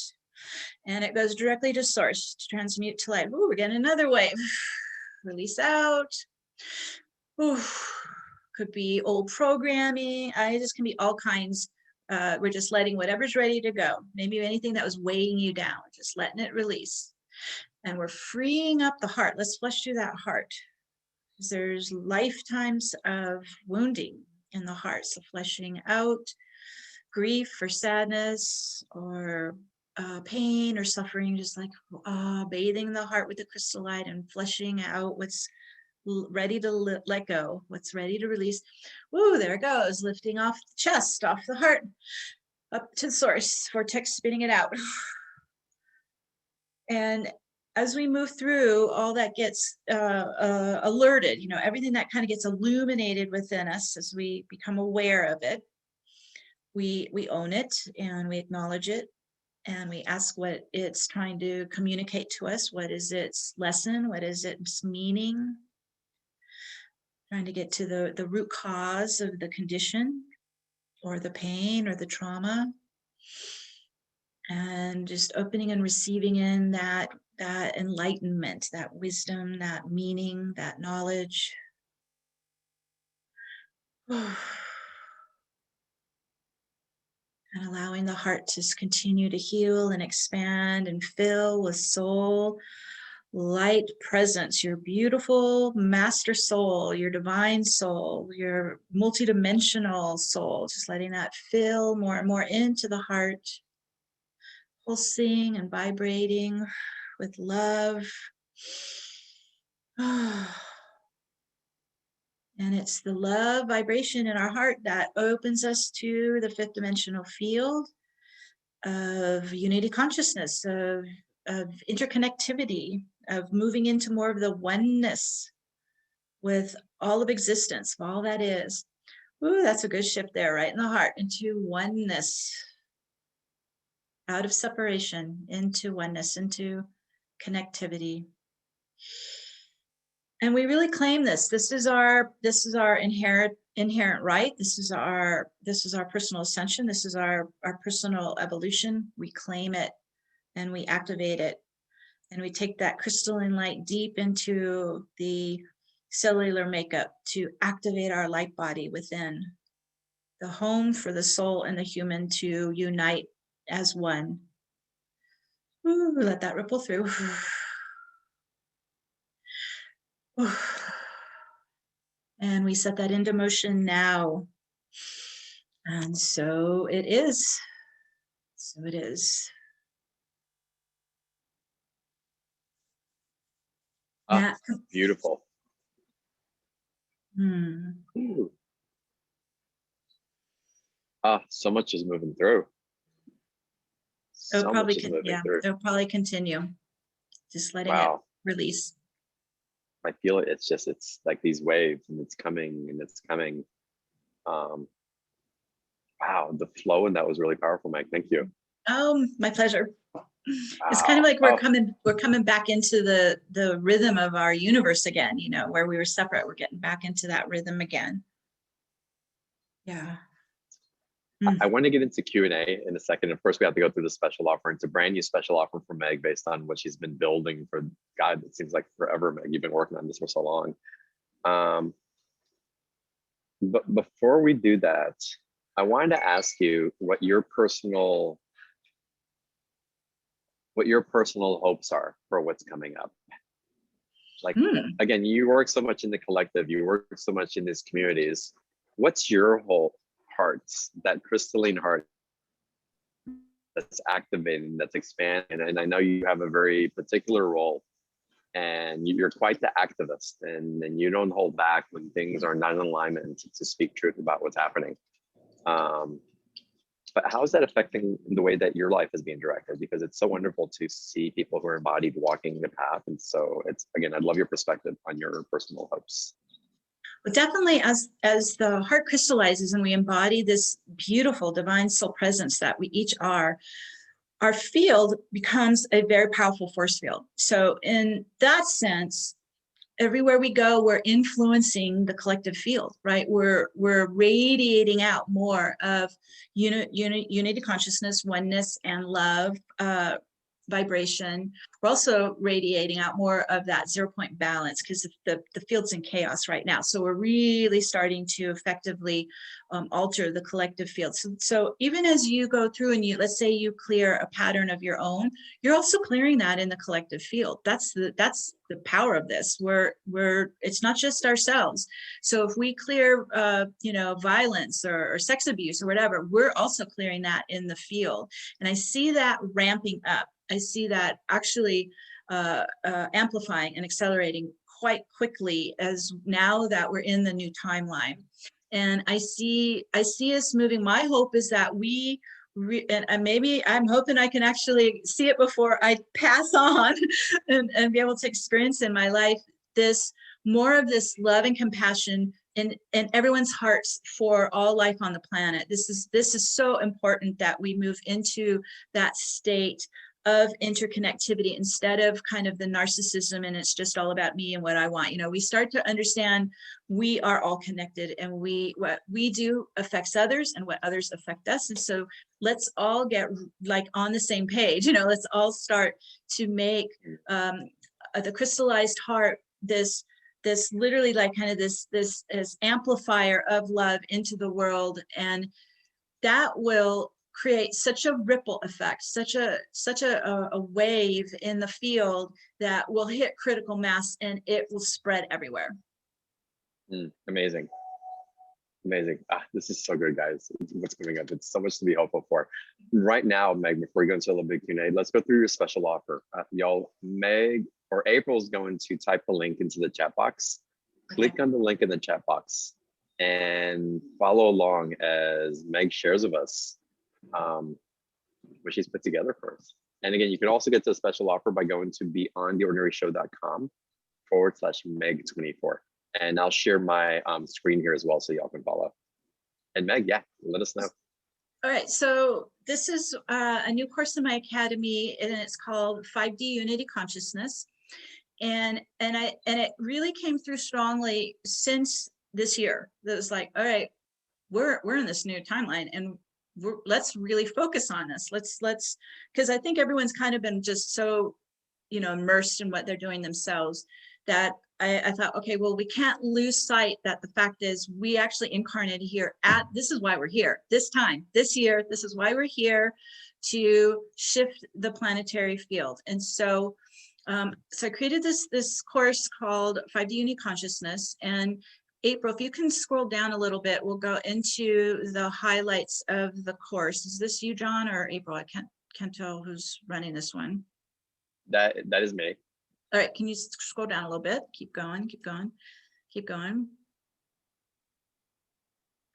and it goes directly to source to transmute to light. Oh, we're getting another wave. Release out, Could be old programming. This can be all kinds. We're just letting whatever's ready to go. Maybe anything that was weighing you down, just letting it release. And we're freeing up the heart. Let's flush through that heart. Because there's lifetimes of wounding in the heart. So flushing out grief or sadness or pain or suffering, just like bathing the heart with the crystal light and flushing out what's ready to let go, what's ready to release. Woo, there it goes, lifting off the chest, off the heart, up to the source, vortex spinning it out. And as we move through, all that gets alerted, you know, everything that kind of gets illuminated within us as we become aware of it. We own it and we acknowledge it and we ask what it's trying to communicate to us. What is its lesson? What is its meaning? Trying to get to the root cause of the condition or the pain or the trauma. And just opening and receiving in that enlightenment, that wisdom, that meaning, that knowledge. And allowing the heart to continue to heal and expand and fill with soul, light presence, your beautiful master soul, your divine soul, your multidimensional soul, just letting that fill more and more into the heart, pulsing and vibrating with love. And it's the love vibration in our heart that opens us to the fifth dimensional field of unity consciousness, of interconnectivity, of moving into more of the oneness with all of existence, all that is. Ooh, that's a good shift there, right in the heart, into oneness, out of separation, into oneness, into connectivity. And we really claim this. This is our inherent right. This is our personal ascension. This is our personal evolution. We claim it and we activate it. And we take that crystalline light deep into the cellular makeup to activate our light body within, the home for the soul and the human to unite as one. Ooh, let that ripple through. And we set that into motion now. And so it is. So it is. Beautiful. So much is moving through. It'll probably continue. Just letting it release. I feel it. It's like these waves, and it's coming and it's coming. Wow, the flow in that was really powerful, Meg. Thank you. Oh, my pleasure. Wow. It's kind of like we're coming back into the rhythm of our universe again, you know, where we were separate. We're getting back into that rhythm again. Yeah. I want to get into Q&A in a second. Of course, we have to go through the special offer. It's a brand new special offer for Meg based on what she's been building for, God, it seems like forever, Meg. You've been working on this for so long. But before we do that, I wanted to ask you what your personal hopes are for what's coming up. Like, again, you work so much in the collective, you work so much in these communities. What's your whole hearts, that crystalline heart that's activating, that's expanding? And I know you have a very particular role, and you're quite the activist, and you don't hold back when things are not in alignment to speak truth about what's happening. But how is that affecting the way that your life is being directed? Because it's so wonderful to see people who are embodied walking the path. And so it's, again, I'd love your perspective on your personal hopes. But definitely as the heart crystallizes and we embody this beautiful divine soul presence that we each are, our field becomes a very powerful force field. So in that sense, everywhere we go, we're influencing the collective field, right? We're radiating out more of unity consciousness, oneness, and love, vibration. We're also radiating out more of that 0-point balance because the field's in chaos right now. So we're really starting to effectively alter the collective field. So even as you go through and let's say you clear a pattern of your own, you're also clearing that in the collective field. That's the power of this. It's not just ourselves. So if we clear, violence or sex abuse or whatever, we're also clearing that in the field. And I see that ramping up. I see that actually amplifying and accelerating quite quickly as now that we're in the new timeline. And I see us moving. My hope is that and maybe I'm hoping I can actually see it before I pass on and be able to experience in my life more of this love and compassion in everyone's hearts for all life on the planet. This is so important that we move into that state of interconnectivity instead of kind of the narcissism and it's just all about me and what I want. We start to understand we are all connected and what we do affects others and what others affect us. And so let's all get like on the same page, let's all start to make the crystallized heart this literally like kind of this amplifier of love into the world. And that will create such a ripple effect, such a wave in the field that will hit critical mass and it will spread everywhere. Amazing. This is so good, guys. What's coming up? It's so much to be hopeful for. Right now, Meg, before we go into a little bit Q&A, let's go through your special offer. Y'all, Meg or April's going to type the link into the chat box. Click on the link in the chat box and follow along as Meg shares with us what she's put together for us. And again, you can also get to a special offer by going to beyondtheordinaryshow.com/Meg24. And I'll share my screen here as well so y'all can follow. And Meg, let us know. All right, so this is a new course in my academy, and it's called 5D Unity Consciousness. And it really came through strongly since this year. That was like, all right, we're in this new timeline, and let's really focus on this. Let's because I think everyone's kind of been just so immersed in what they're doing themselves that I thought, okay, well, we can't lose sight that the fact is we actually incarnated here this is why we're here this time, this year. This is why we're here, to shift the planetary field. And so I created this course called 5D Unity Consciousness. And April, if you can scroll down a little bit, we'll go into the highlights of the course. Is this you, John, or April? I can't tell who's running this one. That is me. All right, can you scroll down a little bit? Keep going. All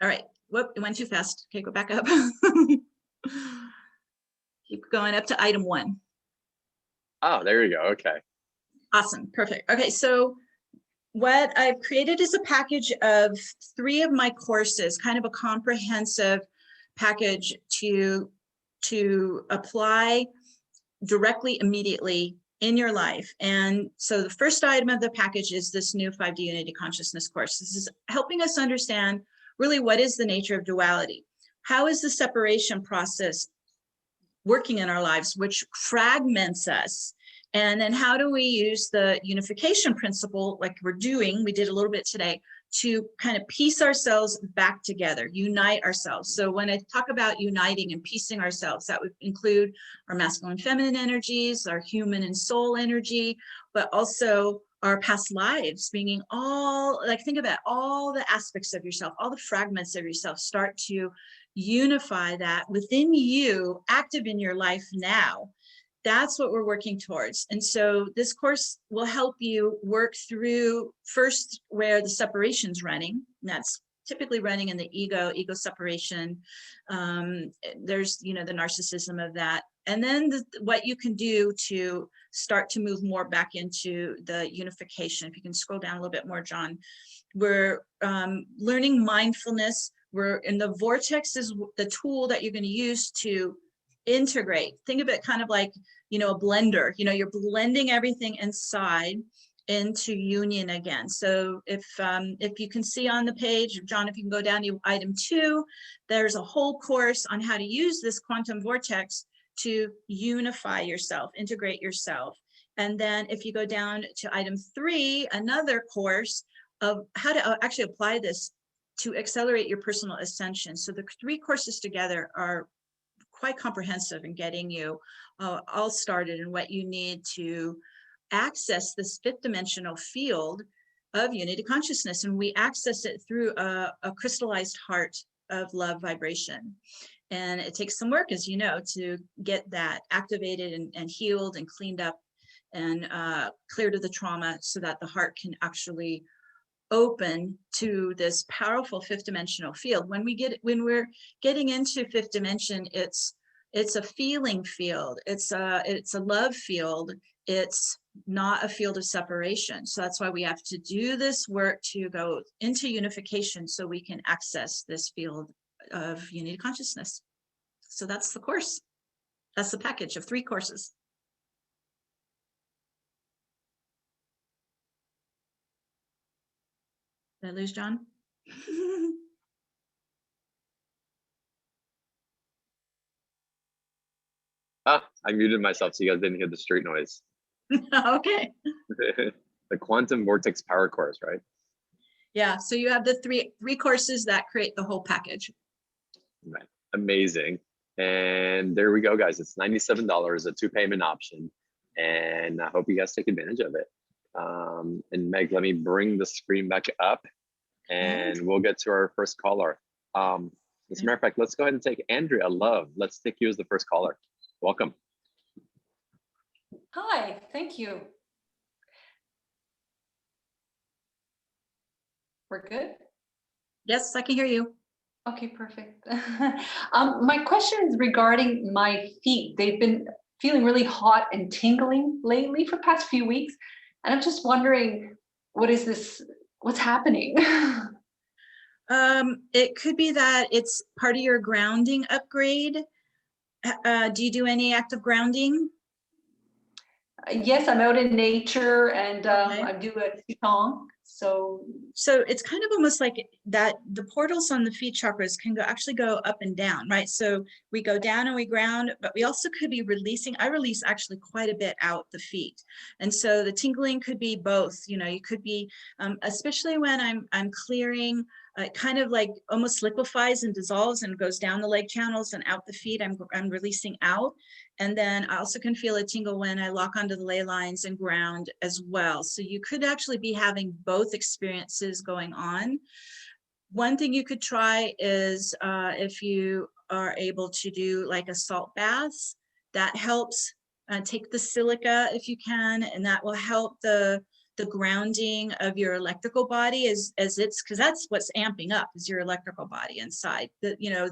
right, whoop, it went too fast. Okay, go back up. Keep going up to item 1. Oh, there you go, okay. Awesome, perfect. Okay, so what I've created is a package of 3 of my courses, kind of a comprehensive package to apply directly, immediately in your life. And so the first item of the package is this new 5D Unity Consciousness course. This is helping us understand really what is the nature of duality. How is the separation process working in our lives, which fragments us? And then how do we use the unification principle, like we did a little bit today, to kind of piece ourselves back together, unite ourselves. So when I talk about uniting and piecing ourselves, that would include our masculine and feminine energies, our human and soul energy, but also our past lives, meaning think about all the aspects of yourself, all the fragments of yourself, start to unify that within you, active in your life now. That's what we're working towards. And so this course will help you work through first where the separation's running. And that's typically running in the ego separation. There's, the narcissism of that. And then what you can do to start to move more back into the unification. If you can scroll down a little bit more, John. We're learning mindfulness. We're in the vortex is the tool that you're going to use to integrate. Think of it kind of like, a blender. You're blending everything inside into union again. So if you can see on the page, John, if you can go down to item 2, there's a whole course on how to use this quantum vortex to unify yourself, integrate yourself. And then if you go down to item 3, another course of how to actually apply this to accelerate your personal ascension. So the 3 courses together are quite comprehensive in getting you all started and what you need to access this 5th dimensional field of unity consciousness. And we access it through a crystallized heart of love vibration. And it takes some work, as you know, to get that activated and healed and cleaned up and cleared of the trauma so that the heart can actually open to this powerful 5th dimensional field. When we're getting into 5th dimension, it's a feeling field, it's a love field, it's not a field of separation. So that's why we have to do this work to go into unification so we can access this field of unity consciousness. So that's the course. That's the package of 3 courses. Did I lose John? I muted myself so you guys didn't hear the street noise. Okay. The Quantum Vortex Power Course, right? Yeah, so you have the three courses that create the whole package. Right. Amazing. And there we go, guys. It's $97, a 2 payment option. And I hope you guys take advantage of it. And Meg, let me bring the screen back up and we'll get to our first caller. As a matter of fact, let's go ahead and take Andrea Love. Let's take you as the first caller. Welcome. Hi, thank you. We're good? Yes, I can hear you. Okay, perfect. My question is regarding my feet. They've been feeling really hot and tingling lately for the past few weeks. And I'm just wondering, what is this? What's happening? It could be that it's part of your grounding upgrade. Do you do any active grounding? Yes, I'm out in nature and Okay. I do a qigong. So it's kind of almost like that the portals on the feet chakras can actually go up and down, right? So we go down and we ground, but we also could be releasing. I release actually quite a bit out the feet. And so the tingling could be both, you know, you could be, especially when I'm clearing, kind of like almost liquefies and dissolves and goes down the leg channels and out the feet. I'm releasing out. And then I also can feel a tingle when I lock onto the ley lines and ground as well. So you could actually be having both experiences going on. One thing you could try is if you are able to do like a salt bath, that helps. Take the silica if you can, and that will help the grounding of your electrical body as it's, because that's what's amping up is your electrical body inside. You know,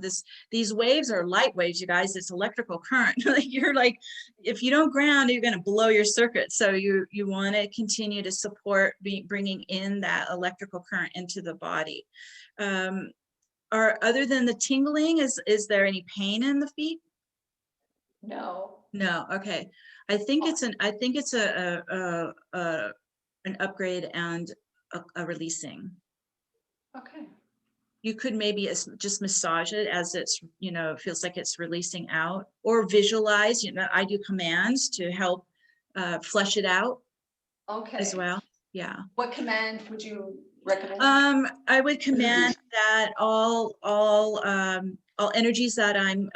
these waves are light waves, you guys. It's electrical current. You're like, if you don't ground, you're going to blow your circuit. So you want to continue to support bringing in that electrical current into the body. Or other than the tingling, is there any pain in the feet? no. No. Okay. I think it's an upgrade and a releasing. Okay. You could maybe just massage it as it's, you know, it feels like it's releasing out, or visualize, you know, I do commands to help flesh it out. Okay. As well. Yeah. What command would you recommend? I would command that all energies that I'm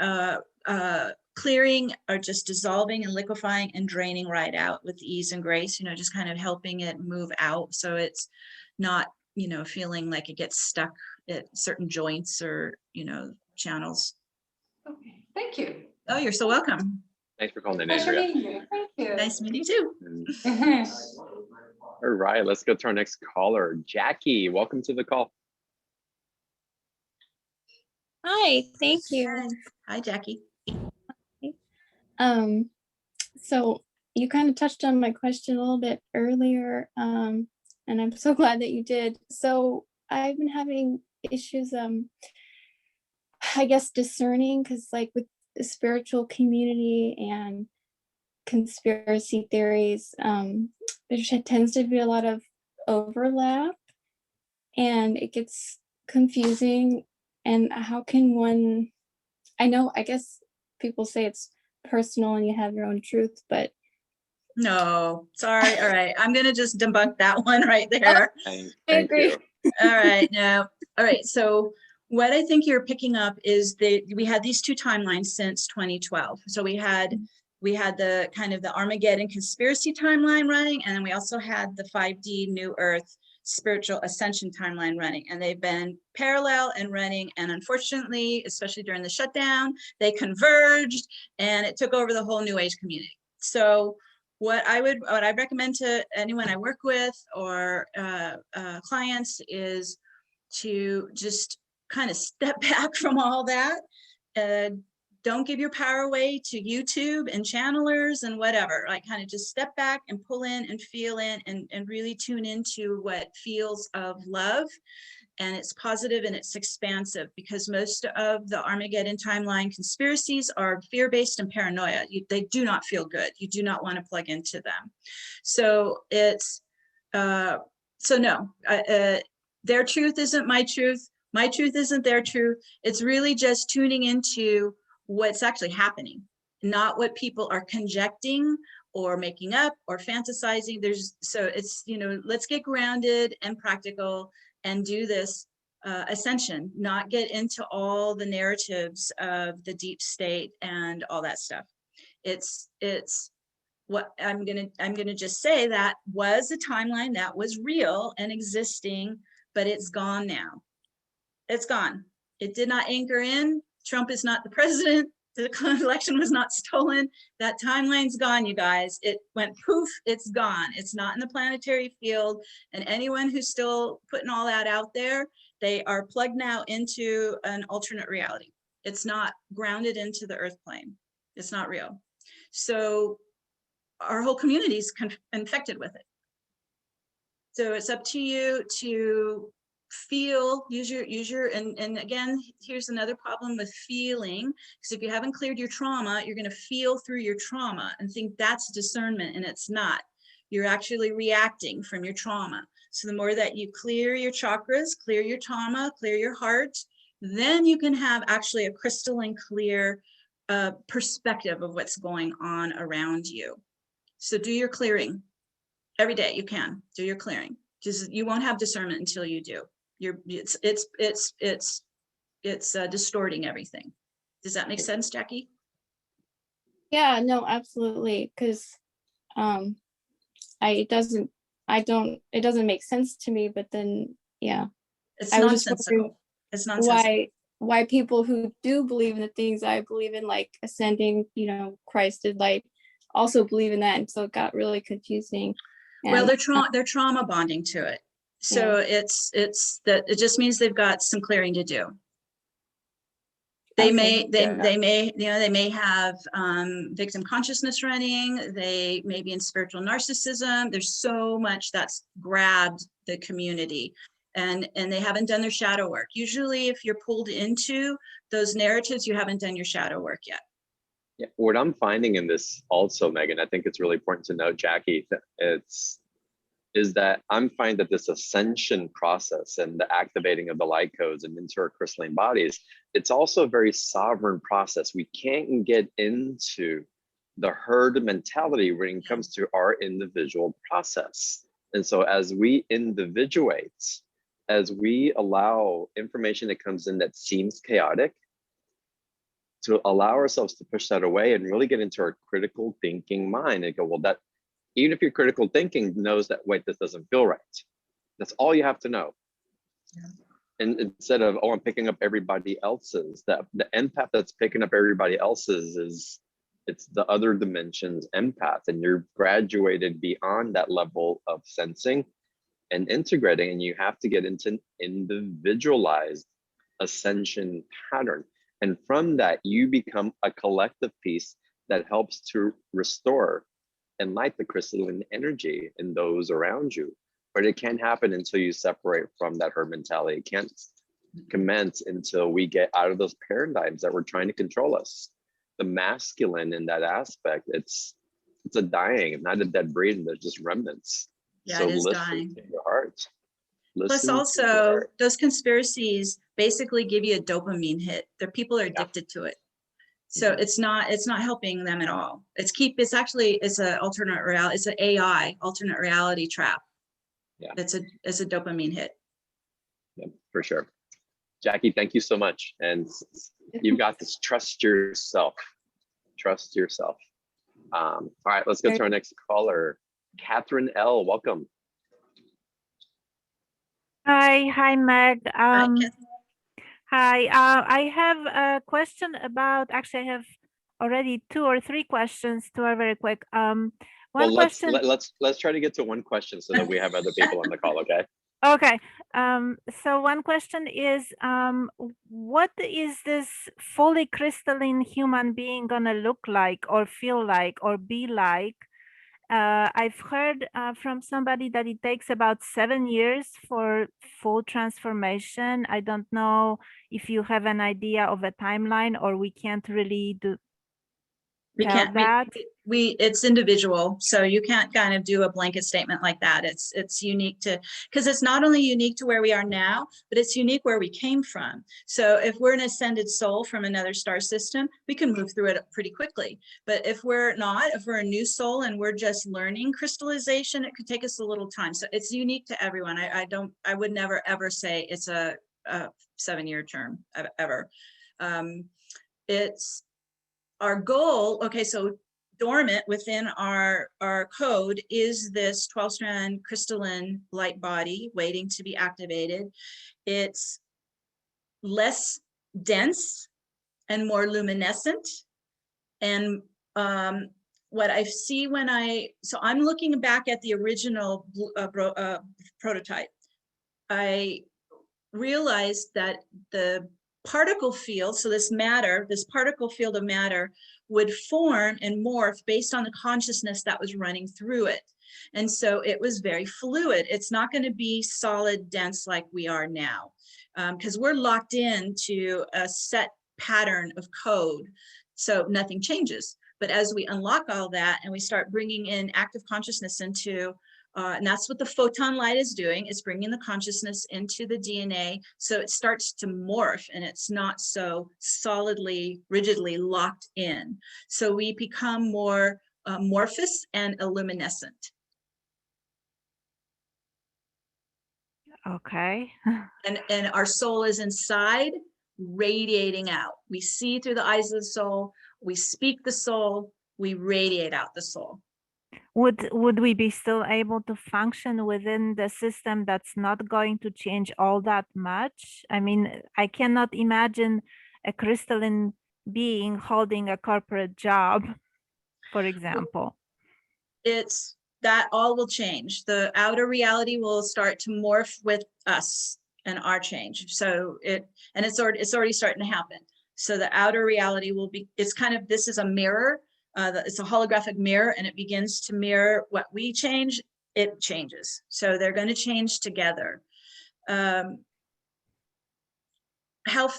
clearing are just dissolving and liquefying and draining right out with ease and grace, you know, just kind of helping it move out so it's not, you know, feeling like it gets stuck at certain joints or, you know, channels. Okay, thank you. Oh, you're so welcome. Thanks for calling in, Pleasure Andrea. meeting you. Thank you. Nice meeting you too. All right, let's go to our next caller. Jackie, welcome to the call. Hi, thank you. Hi, Jackie. So you kind of touched on my question a little bit earlier, and I'm so glad that you did. So I've been having issues, I guess, discerning, because like with the spiritual community and conspiracy theories, there tends to be a lot of overlap and it gets confusing. And how can one, I know, I guess people say it's personal and you have your own truth, but No, sorry. All right. I'm going to just debunk that one right there. Thank agree. you. All right. No. All right. So what I think you're picking up is that we had these two timelines since 2012. So we had the kind of the Armageddon conspiracy timeline running, and then we also had the 5D New Earth spiritual ascension timeline running, and they've been parallel and running. And unfortunately, especially during the shutdown, they converged and it took over the whole New Age community. So what I recommend to anyone I work with or clients is to just kind of step back from all that. Don't give your power away to YouTube and channelers and whatever. Like, kind of just step back and pull in and feel in and really tune into what feels of love. And it's positive and it's expansive, because most of the Armageddon timeline conspiracies are fear-based and paranoia. They do not feel good. You do not want to plug into them. So it's, so no, their truth isn't my truth. My truth isn't their truth. It's really just tuning into what's actually happening, not what people are conjecting or making up or fantasizing. So it's, let's get grounded and practical and do this ascension, not get into all the narratives of the deep state and all that stuff. It's what I'm gonna just say, that was a timeline that was real and existing, but it's gone now. It's gone. It did not anchor in. Trump is not the president. The election was not stolen. That timeline's gone, you guys. It went poof, it's gone. It's not in the planetary field. And anyone who's still putting all that out there, they are plugged now into an alternate reality. It's not grounded into the earth plane. It's not real. So our whole community is infected with it. So it's up to you to feel, use your, and again, here's another problem with feeling, because if you haven't cleared your trauma, you're going to feel through your trauma and think that's discernment, and it's not. You're actually reacting from your trauma. So the more that you clear your chakras, clear your trauma, clear your heart, then you can have actually a crystalline clear perspective of what's going on around you. So do your clearing every day. You can do your clearing. Just, you won't have discernment until you do. It's distorting everything. Does that make sense, Jackie? Yeah, no, absolutely. Because it doesn't make sense to me, but then yeah. It's nonsensical. It's nonsensical. Why people who do believe in the things I believe in, like ascending, Christ did light, also believe in that, and so it got really confusing. Well, they're trauma bonding to it. So yeah. It's that it just means they've got some clearing to do. They may have victim consciousness running. They may be in spiritual narcissism. There's so much that's grabbed the community, and they haven't done their shadow work. Usually, if you're pulled into those narratives, you haven't done your shadow work yet. Yeah, what I'm finding in this also, Megan, I think it's really important to note, Jackie, is that I'm finding that this ascension process and the activating of the light codes and intercrystalline bodies, it's also a very sovereign process. We can't get into the herd mentality when it comes to our individual process. And so as we individuate, as we allow information that comes in that seems chaotic, to allow ourselves to push that away and really get into our critical thinking mind and go, well, that, even if your critical thinking knows that, wait, this doesn't feel right. That's all you have to know. Yeah. And instead of, oh, I'm picking up everybody else's, the empath that's picking up everybody else's it's the other dimensions empath, and you're graduated beyond that level of sensing and integrating, and you have to get into an individualized ascension pattern. And from that, you become a collective piece that helps to restore and light the crystalline energy in those around you. But it can't happen until you separate from that herd mentality. It can't commence until we get out of those paradigms that were trying to control us. The masculine in that aspect, it's a dying, not a dead breed, and there's just remnants. Yeah, so it is listen dying. to your heart. Plus also, those conspiracies basically give you a dopamine hit. People are addicted to it. So it's not helping them at all. It's an alternate reality. It's an AI alternate reality trap. Yeah. It's a dopamine hit. Yeah, for sure. Jackie, thank you so much. And you've got this, trust yourself. Trust yourself. All right, let's go to our next caller. Catherine L, welcome. Hi, Meg. Hi, Kathy. Hi. I have a question about. Actually, I have already 2 or 3 questions. 2 are very quick. One Well, question. let's try to get to one question so that we have other people on the call. Okay. Okay. So one question is, what is this fully crystalline human being gonna look like, or feel like, or be like? I've heard from somebody that it takes about 7 years for full transformation. I don't know if you have an idea of a timeline, or we can't really We tell can't, that. it's individual. So you can't kind of do a blanket statement like that. It's unique because it's not only unique to where we are now, but it's unique where we came from. So if we're an ascended soul from another star system, we can move through it pretty quickly. But if we're a new soul and we're just learning crystallization, it could take us a little time. So it's unique to everyone. I would never ever say it's a 7-year term ever. It's our goal. Okay, so dormant within our code is this 12-strand crystalline light body waiting to be activated. It's less dense and more luminescent. And what I see so I'm looking back at the original prototype. I realized that the particle field, so this particle field of matter would form and morph based on the consciousness that was running through it. And so it was very fluid. It's not going to be solid, dense like we are now, because we're locked into a set pattern of code. So nothing changes. But as we unlock all that and we start bringing in active consciousness into and that's what the photon light is doing. It's bringing the consciousness into the DNA. So it starts to morph and it's not so solidly, rigidly locked in. So we become more amorphous and illuminescent. Okay. And our soul is inside, radiating out. We see through the eyes of the soul. We speak the soul. We radiate out the soul. Would we be still able to function within the system that's not going to change all that much? I mean, I cannot imagine a crystalline being holding a corporate job, for example. It's that all will change. The outer reality will start to morph with us and our change. So it's already starting to happen. So the outer reality will be, this is a mirror. It's a holographic mirror, and it begins to mirror what we change, it changes. So they're going to change together. How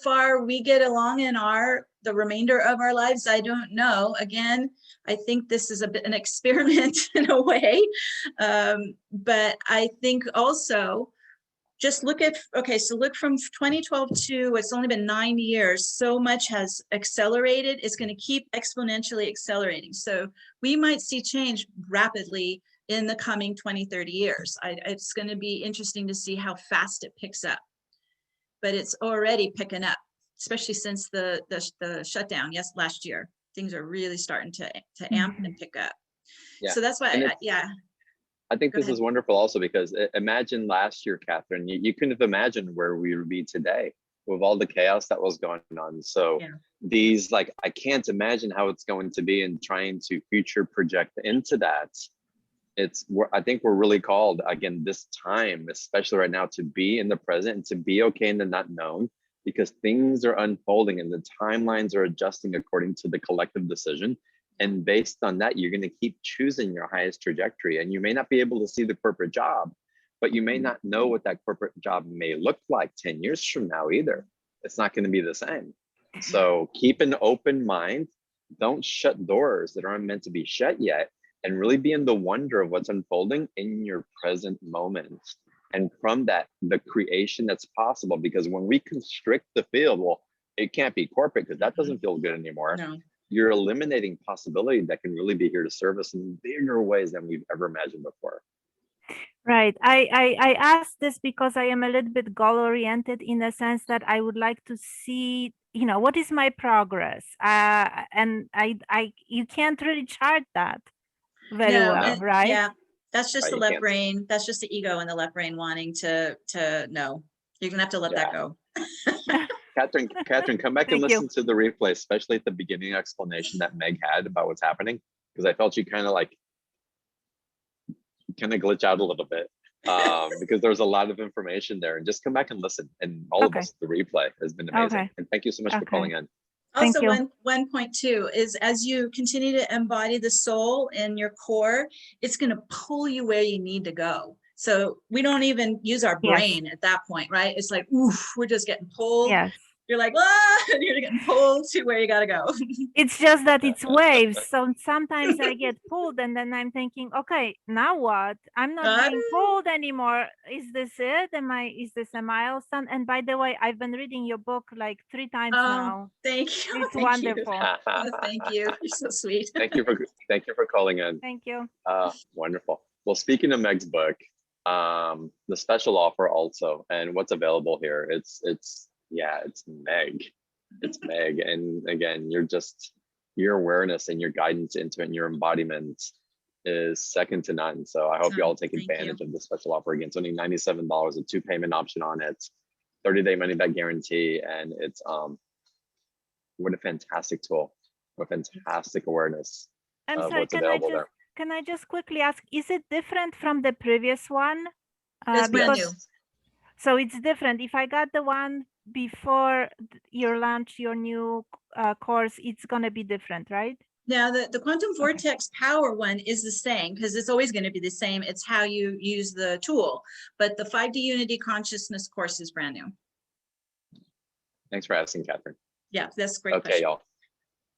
far we get along in the remainder of our lives, I don't know. Again, I think this is a bit an experiment in a way. But I think also, just look from 2012 to, it's only been 9 years, so much has accelerated. It's going to keep exponentially accelerating. So we might see change rapidly in the coming 20, 30 years. It's going to be interesting to see how fast it picks up. But it's already picking up, especially since the shutdown, last year. Things are really starting to amp and pick up. Yeah. So that's why, I think this is wonderful also, because imagine last year, Catherine, you couldn't have imagined where we would be today with all the chaos that was going on. So these, I can't imagine how it's going to be, and trying to future project into that. I think we're really called, again, this time, especially right now, to be in the present and to be okay in the not known, because things are unfolding and the timelines are adjusting according to the collective decision. And based on that, you're going to keep choosing your highest trajectory. And you may not be able to see the corporate job, but you may not know what that corporate job may look like 10 years from now either. It's not going to be the same. So keep an open mind. Don't shut doors that aren't meant to be shut yet, and really be in the wonder of what's unfolding in your present moment. And from that, the creation that's possible. Because when we constrict the field, it can't be corporate because that doesn't feel good anymore. No. You're eliminating possibility that can really be here to serve us in bigger ways than we've ever imagined before. Right. I asked this because I am a little bit goal oriented in the sense that I would like to see, you know, what is my progress? And you can't really chart that very No, well, right? Yeah, that's just Right, the you left can't. brain. That's just the ego and the left brain wanting to no. You're gonna have to let that go. Catherine, come back and Thank you. listen to the replay, especially at the beginning explanation that Meg had about what's happening, because I felt you kind of glitch out a little bit because there's a lot of information there. And just come back and listen. And all of us, the replay has been amazing. Okay. And thank you so much for calling in. Thank Also, you. 1.2 is as you continue to embody the soul in your core, it's going to pull you where you need to go. So we don't even use our brain at that point, right? It's like, oof, we're just getting pulled. Yes. You're like, ah, and you're getting pulled to where you got to go. It's just that it's waves. So sometimes I get pulled and then I'm thinking, okay, now what? I'm not being pulled anymore. Is this it? Is this a milestone? And by the way, I've been reading your book like 3 times now. Thank you. It's wonderful. Thank you. You're so sweet. Thank you for calling in. Thank you. Wonderful. Well, speaking of Meg's book, the special offer also, and what's available here, it's Meg. It's Meg. And again, your awareness and your guidance into it and your embodiment is second to none. So I hope you all take advantage of the special offer. Again, it's only $97, a 2-payment option on it, 30-day money back guarantee. And it's what a fantastic tool, what fantastic awareness of what's available there. Can I just quickly ask, is it different from the previous one? It's brand new. So it's different. If I got the one before your launch, your new course, it's going to be different, right? Now, the Quantum Vortex Power one is the same because it's always going to be the same. It's how you use the tool. But the 5D Unity Consciousness course is brand new. Thanks for asking, Catherine. Yeah, that's a great. Okay, y'all.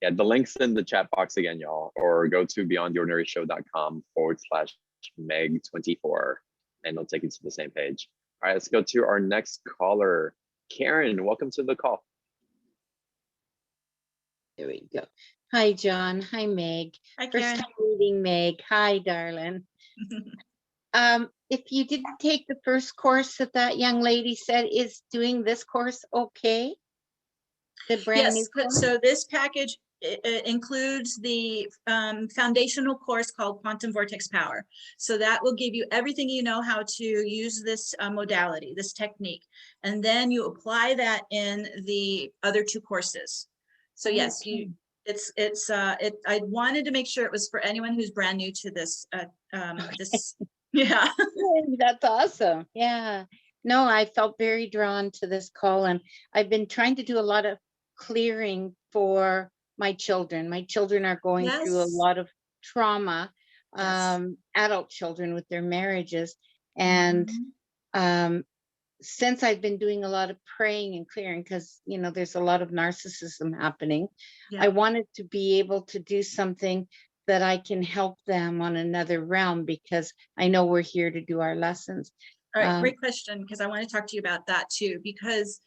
Yeah, the link's in the chat box again, y'all, or go to beyondtheordinaryshow.com/Meg24, and it'll take you to the same page. All right, let's go to our next caller. Karen, welcome to the call. There we go. Hi, John. Hi, Meg. Hi, Karen. First time meeting Meg. Hi, darling. If you didn't take the first course that young lady said, is doing this course okay? The brand new course? So this package includes the foundational course called Quantum Vortex Power. So that will give you everything you know how to use this modality, this technique. And then you apply that in the other 2 courses. So yes, I wanted to make sure it was for anyone who's brand new to this. Yeah. That's awesome. Yeah. No, I felt very drawn to this call, and I've been trying to do a lot of clearing for my children. My children are going through a lot of trauma, adult children with their marriages. And since I've been doing a lot of praying and clearing, because, you know, there's a lot of narcissism happening, I wanted to be able to do something that I can help them on another realm, because I know we're here to do our lessons. All right, great question, because I want to talk to you about that too, because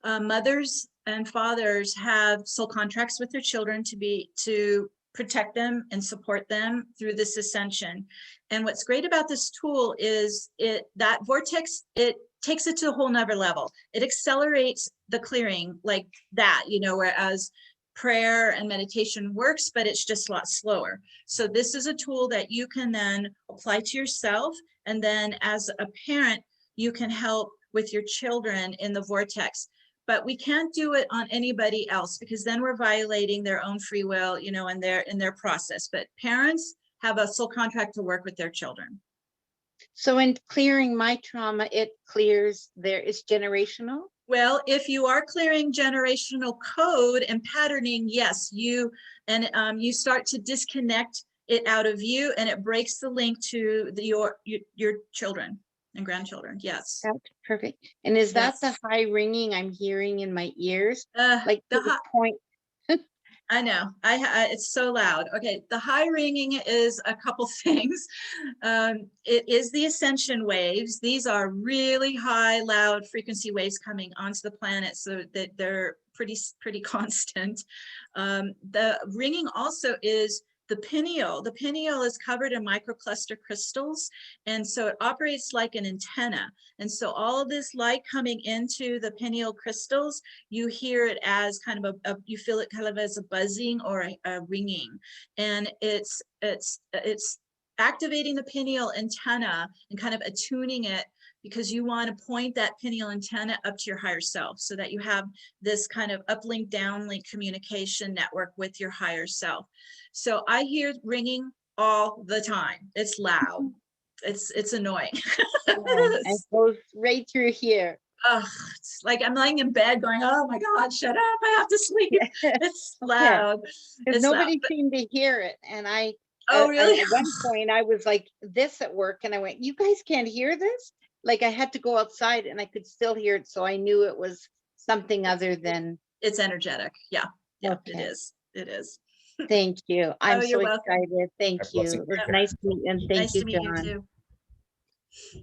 mothers and fathers have soul contracts with their children to protect them and support them through this ascension. And what's great about this tool is that vortex, it takes it to a whole nother level. It accelerates the clearing like that, you know, whereas prayer and meditation works, but it's just a lot slower. So this is a tool that you can then apply to yourself. And then as a parent, you can help with your children in the vortex. But we can't do it on anybody else, because then we're violating their own free will, you know, in their process. But parents have a soul contract to work with their children. So in clearing my trauma, it clears it's generational? Well, if you are clearing generational code and patterning, yes, you start to disconnect it out of you, and it breaks the link to your children and grandchildren. Yes. That's perfect. And is that the high ringing I'm hearing in my ears? Like the point. I know. It's so loud. Okay. The high ringing is a couple things. It is the ascension waves. These are really high, loud frequency waves coming onto the planet, so that they're pretty constant. The ringing also is the pineal. The pineal is covered in microcluster crystals, and so it operates like an antenna. And so all this light coming into the pineal crystals, you hear it as kind of you feel it kind of as a buzzing or a ringing, and it's activating the pineal antenna and kind of attuning it, because you want to point that pineal antenna up to your higher self so that you have this kind of uplink downlink communication network with your higher self. So I hear ringing all the time. It's loud. It's annoying. It goes right through here. Oh, it's like I'm lying in bed going, oh my God, shut up, I have to sleep. It's loud. Because nobody seemed to hear it. And oh really? At one point I was like this at work, and I went, you guys can't hear this? Like I had to go outside and I could still hear it. So I knew it was something other than. It's energetic. Yeah. Yeah, okay. It is. Thank you. I'm so welcome. excited. Thank you. It's nice to meet you. And thank you, John. Nice to meet you too.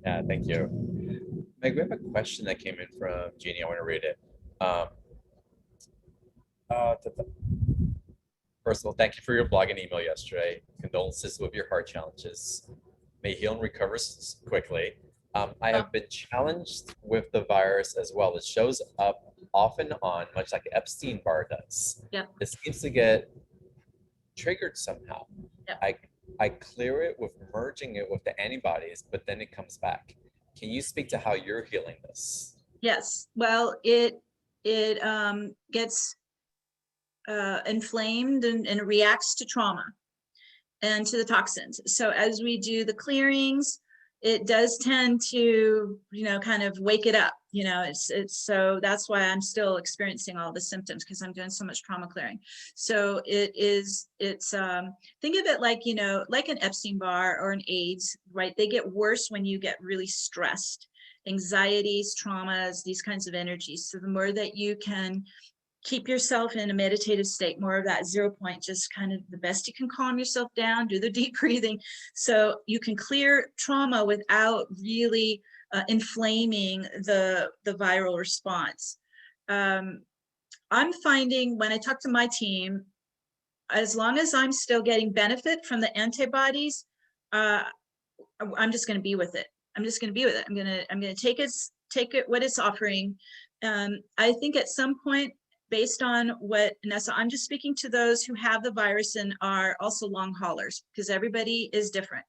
Yeah, thank you. Meg, we have a question that came in from Jeannie. I want to read it. First of all, thank you for your blog and email yesterday. Condolences with your heart challenges. May heal and recover quickly. I have been challenged with the virus as well. It shows up off and on, much like Epstein-Barr does. Yeah. It seems to get triggered somehow. Yeah. I clear it with merging it with the antibodies, but then it comes back. Can you speak to how you're healing this? Yes. Well, it gets inflamed and reacts to trauma and to the toxins. So as we do the clearings, it does tend to, kind of wake it up. It's so that's why I'm still experiencing all the symptoms, because I'm doing so much trauma clearing. So it's think of it like, like an Epstein-Barr or an AIDS, right? They get worse when you get really stressed, anxieties, traumas, these kinds of energies. So the more that you can keep yourself in a meditative state, more of that 0 point, just kind of the best you can calm yourself down, do the deep breathing, so you can clear trauma without really inflaming the viral response. I'm finding when I talk to my team, as long as I'm still getting benefit from the antibodies, I'm just going to be with it. I'm just going to be with it. I'm going to take it what it's offering. I think at some point, based on what Nessa, I'm just speaking to those who have the virus and are also long haulers, because everybody is different.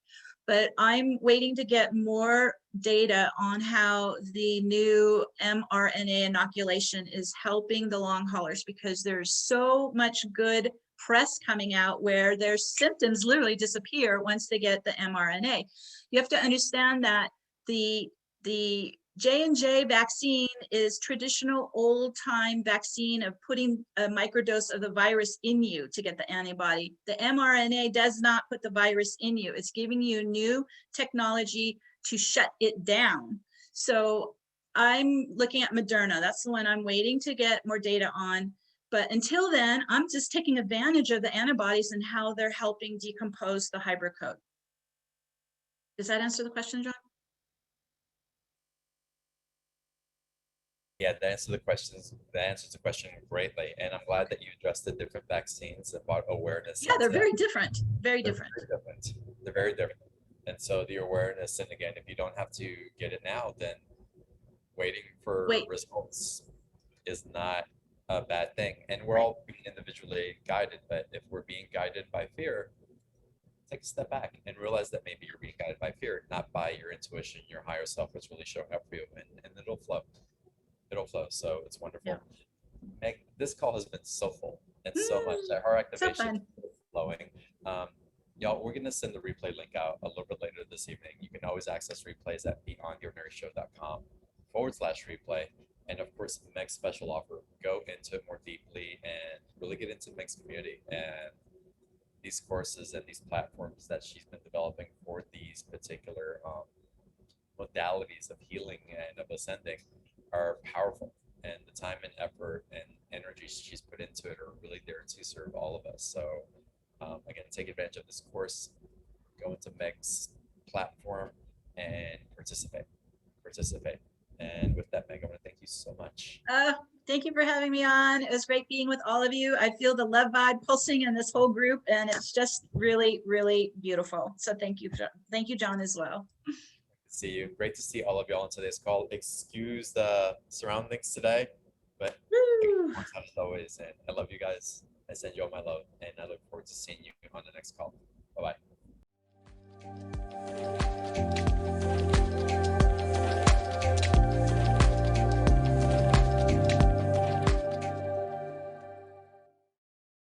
But I'm waiting to get more data on how the new mRNA inoculation is helping the long haulers, because there's so much good press coming out where their symptoms literally disappear once they get the mRNA. You have to understand that the J&J vaccine is traditional old-time vaccine of putting a microdose of the virus in you to get the antibody. The mRNA does not put the virus in you. It's giving you new technology to shut it down. So I'm looking at Moderna. That's the one I'm waiting to get more data on. But until then, I'm just taking advantage of the antibodies and how they're helping decompose the hybrid code. Does that answer the question, John? Yeah, that answers the question greatly, and I'm glad that you addressed the different vaccines and brought awareness. Yeah, they're very different. Very different. They're very different, and so the awareness. And again, if you don't have to get it now, then waiting for results is not a bad thing. And we're all being individually guided, but if we're being guided by fear, take a step back and realize that maybe you're being guided by fear, not by your intuition, your higher self is really showing up for you, and it'll flow. It'll flow. So it's wonderful. Yeah. Meg, this call has been so full and so much. Our activation is flowing. Y'all, we're going to send the replay link out a little bit later this evening. You can always access replays at beyondtheordinaryshow.com/replay. And of course, Meg's special offer. Go into it more deeply and really get into Meg's community and these courses and these platforms that she's been developing for these particular modalities of healing and of ascending are powerful, and the time and effort and energy she's put into it are really there to serve all of us. So again, take advantage of this course, go into Meg's platform and participate. And with that, Meg, I want to thank you so much. Thank you for having me on. It was great being with all of you. I feel the love vibe pulsing in this whole group, and it's just really, really beautiful. So thank you. Thank you, John, as well. Good to see you. Great to see all of y'all on today's call. Excuse the surroundings today, but as always, and I love you guys. I send you all my love, and I look forward to seeing you on the next call. Bye-bye.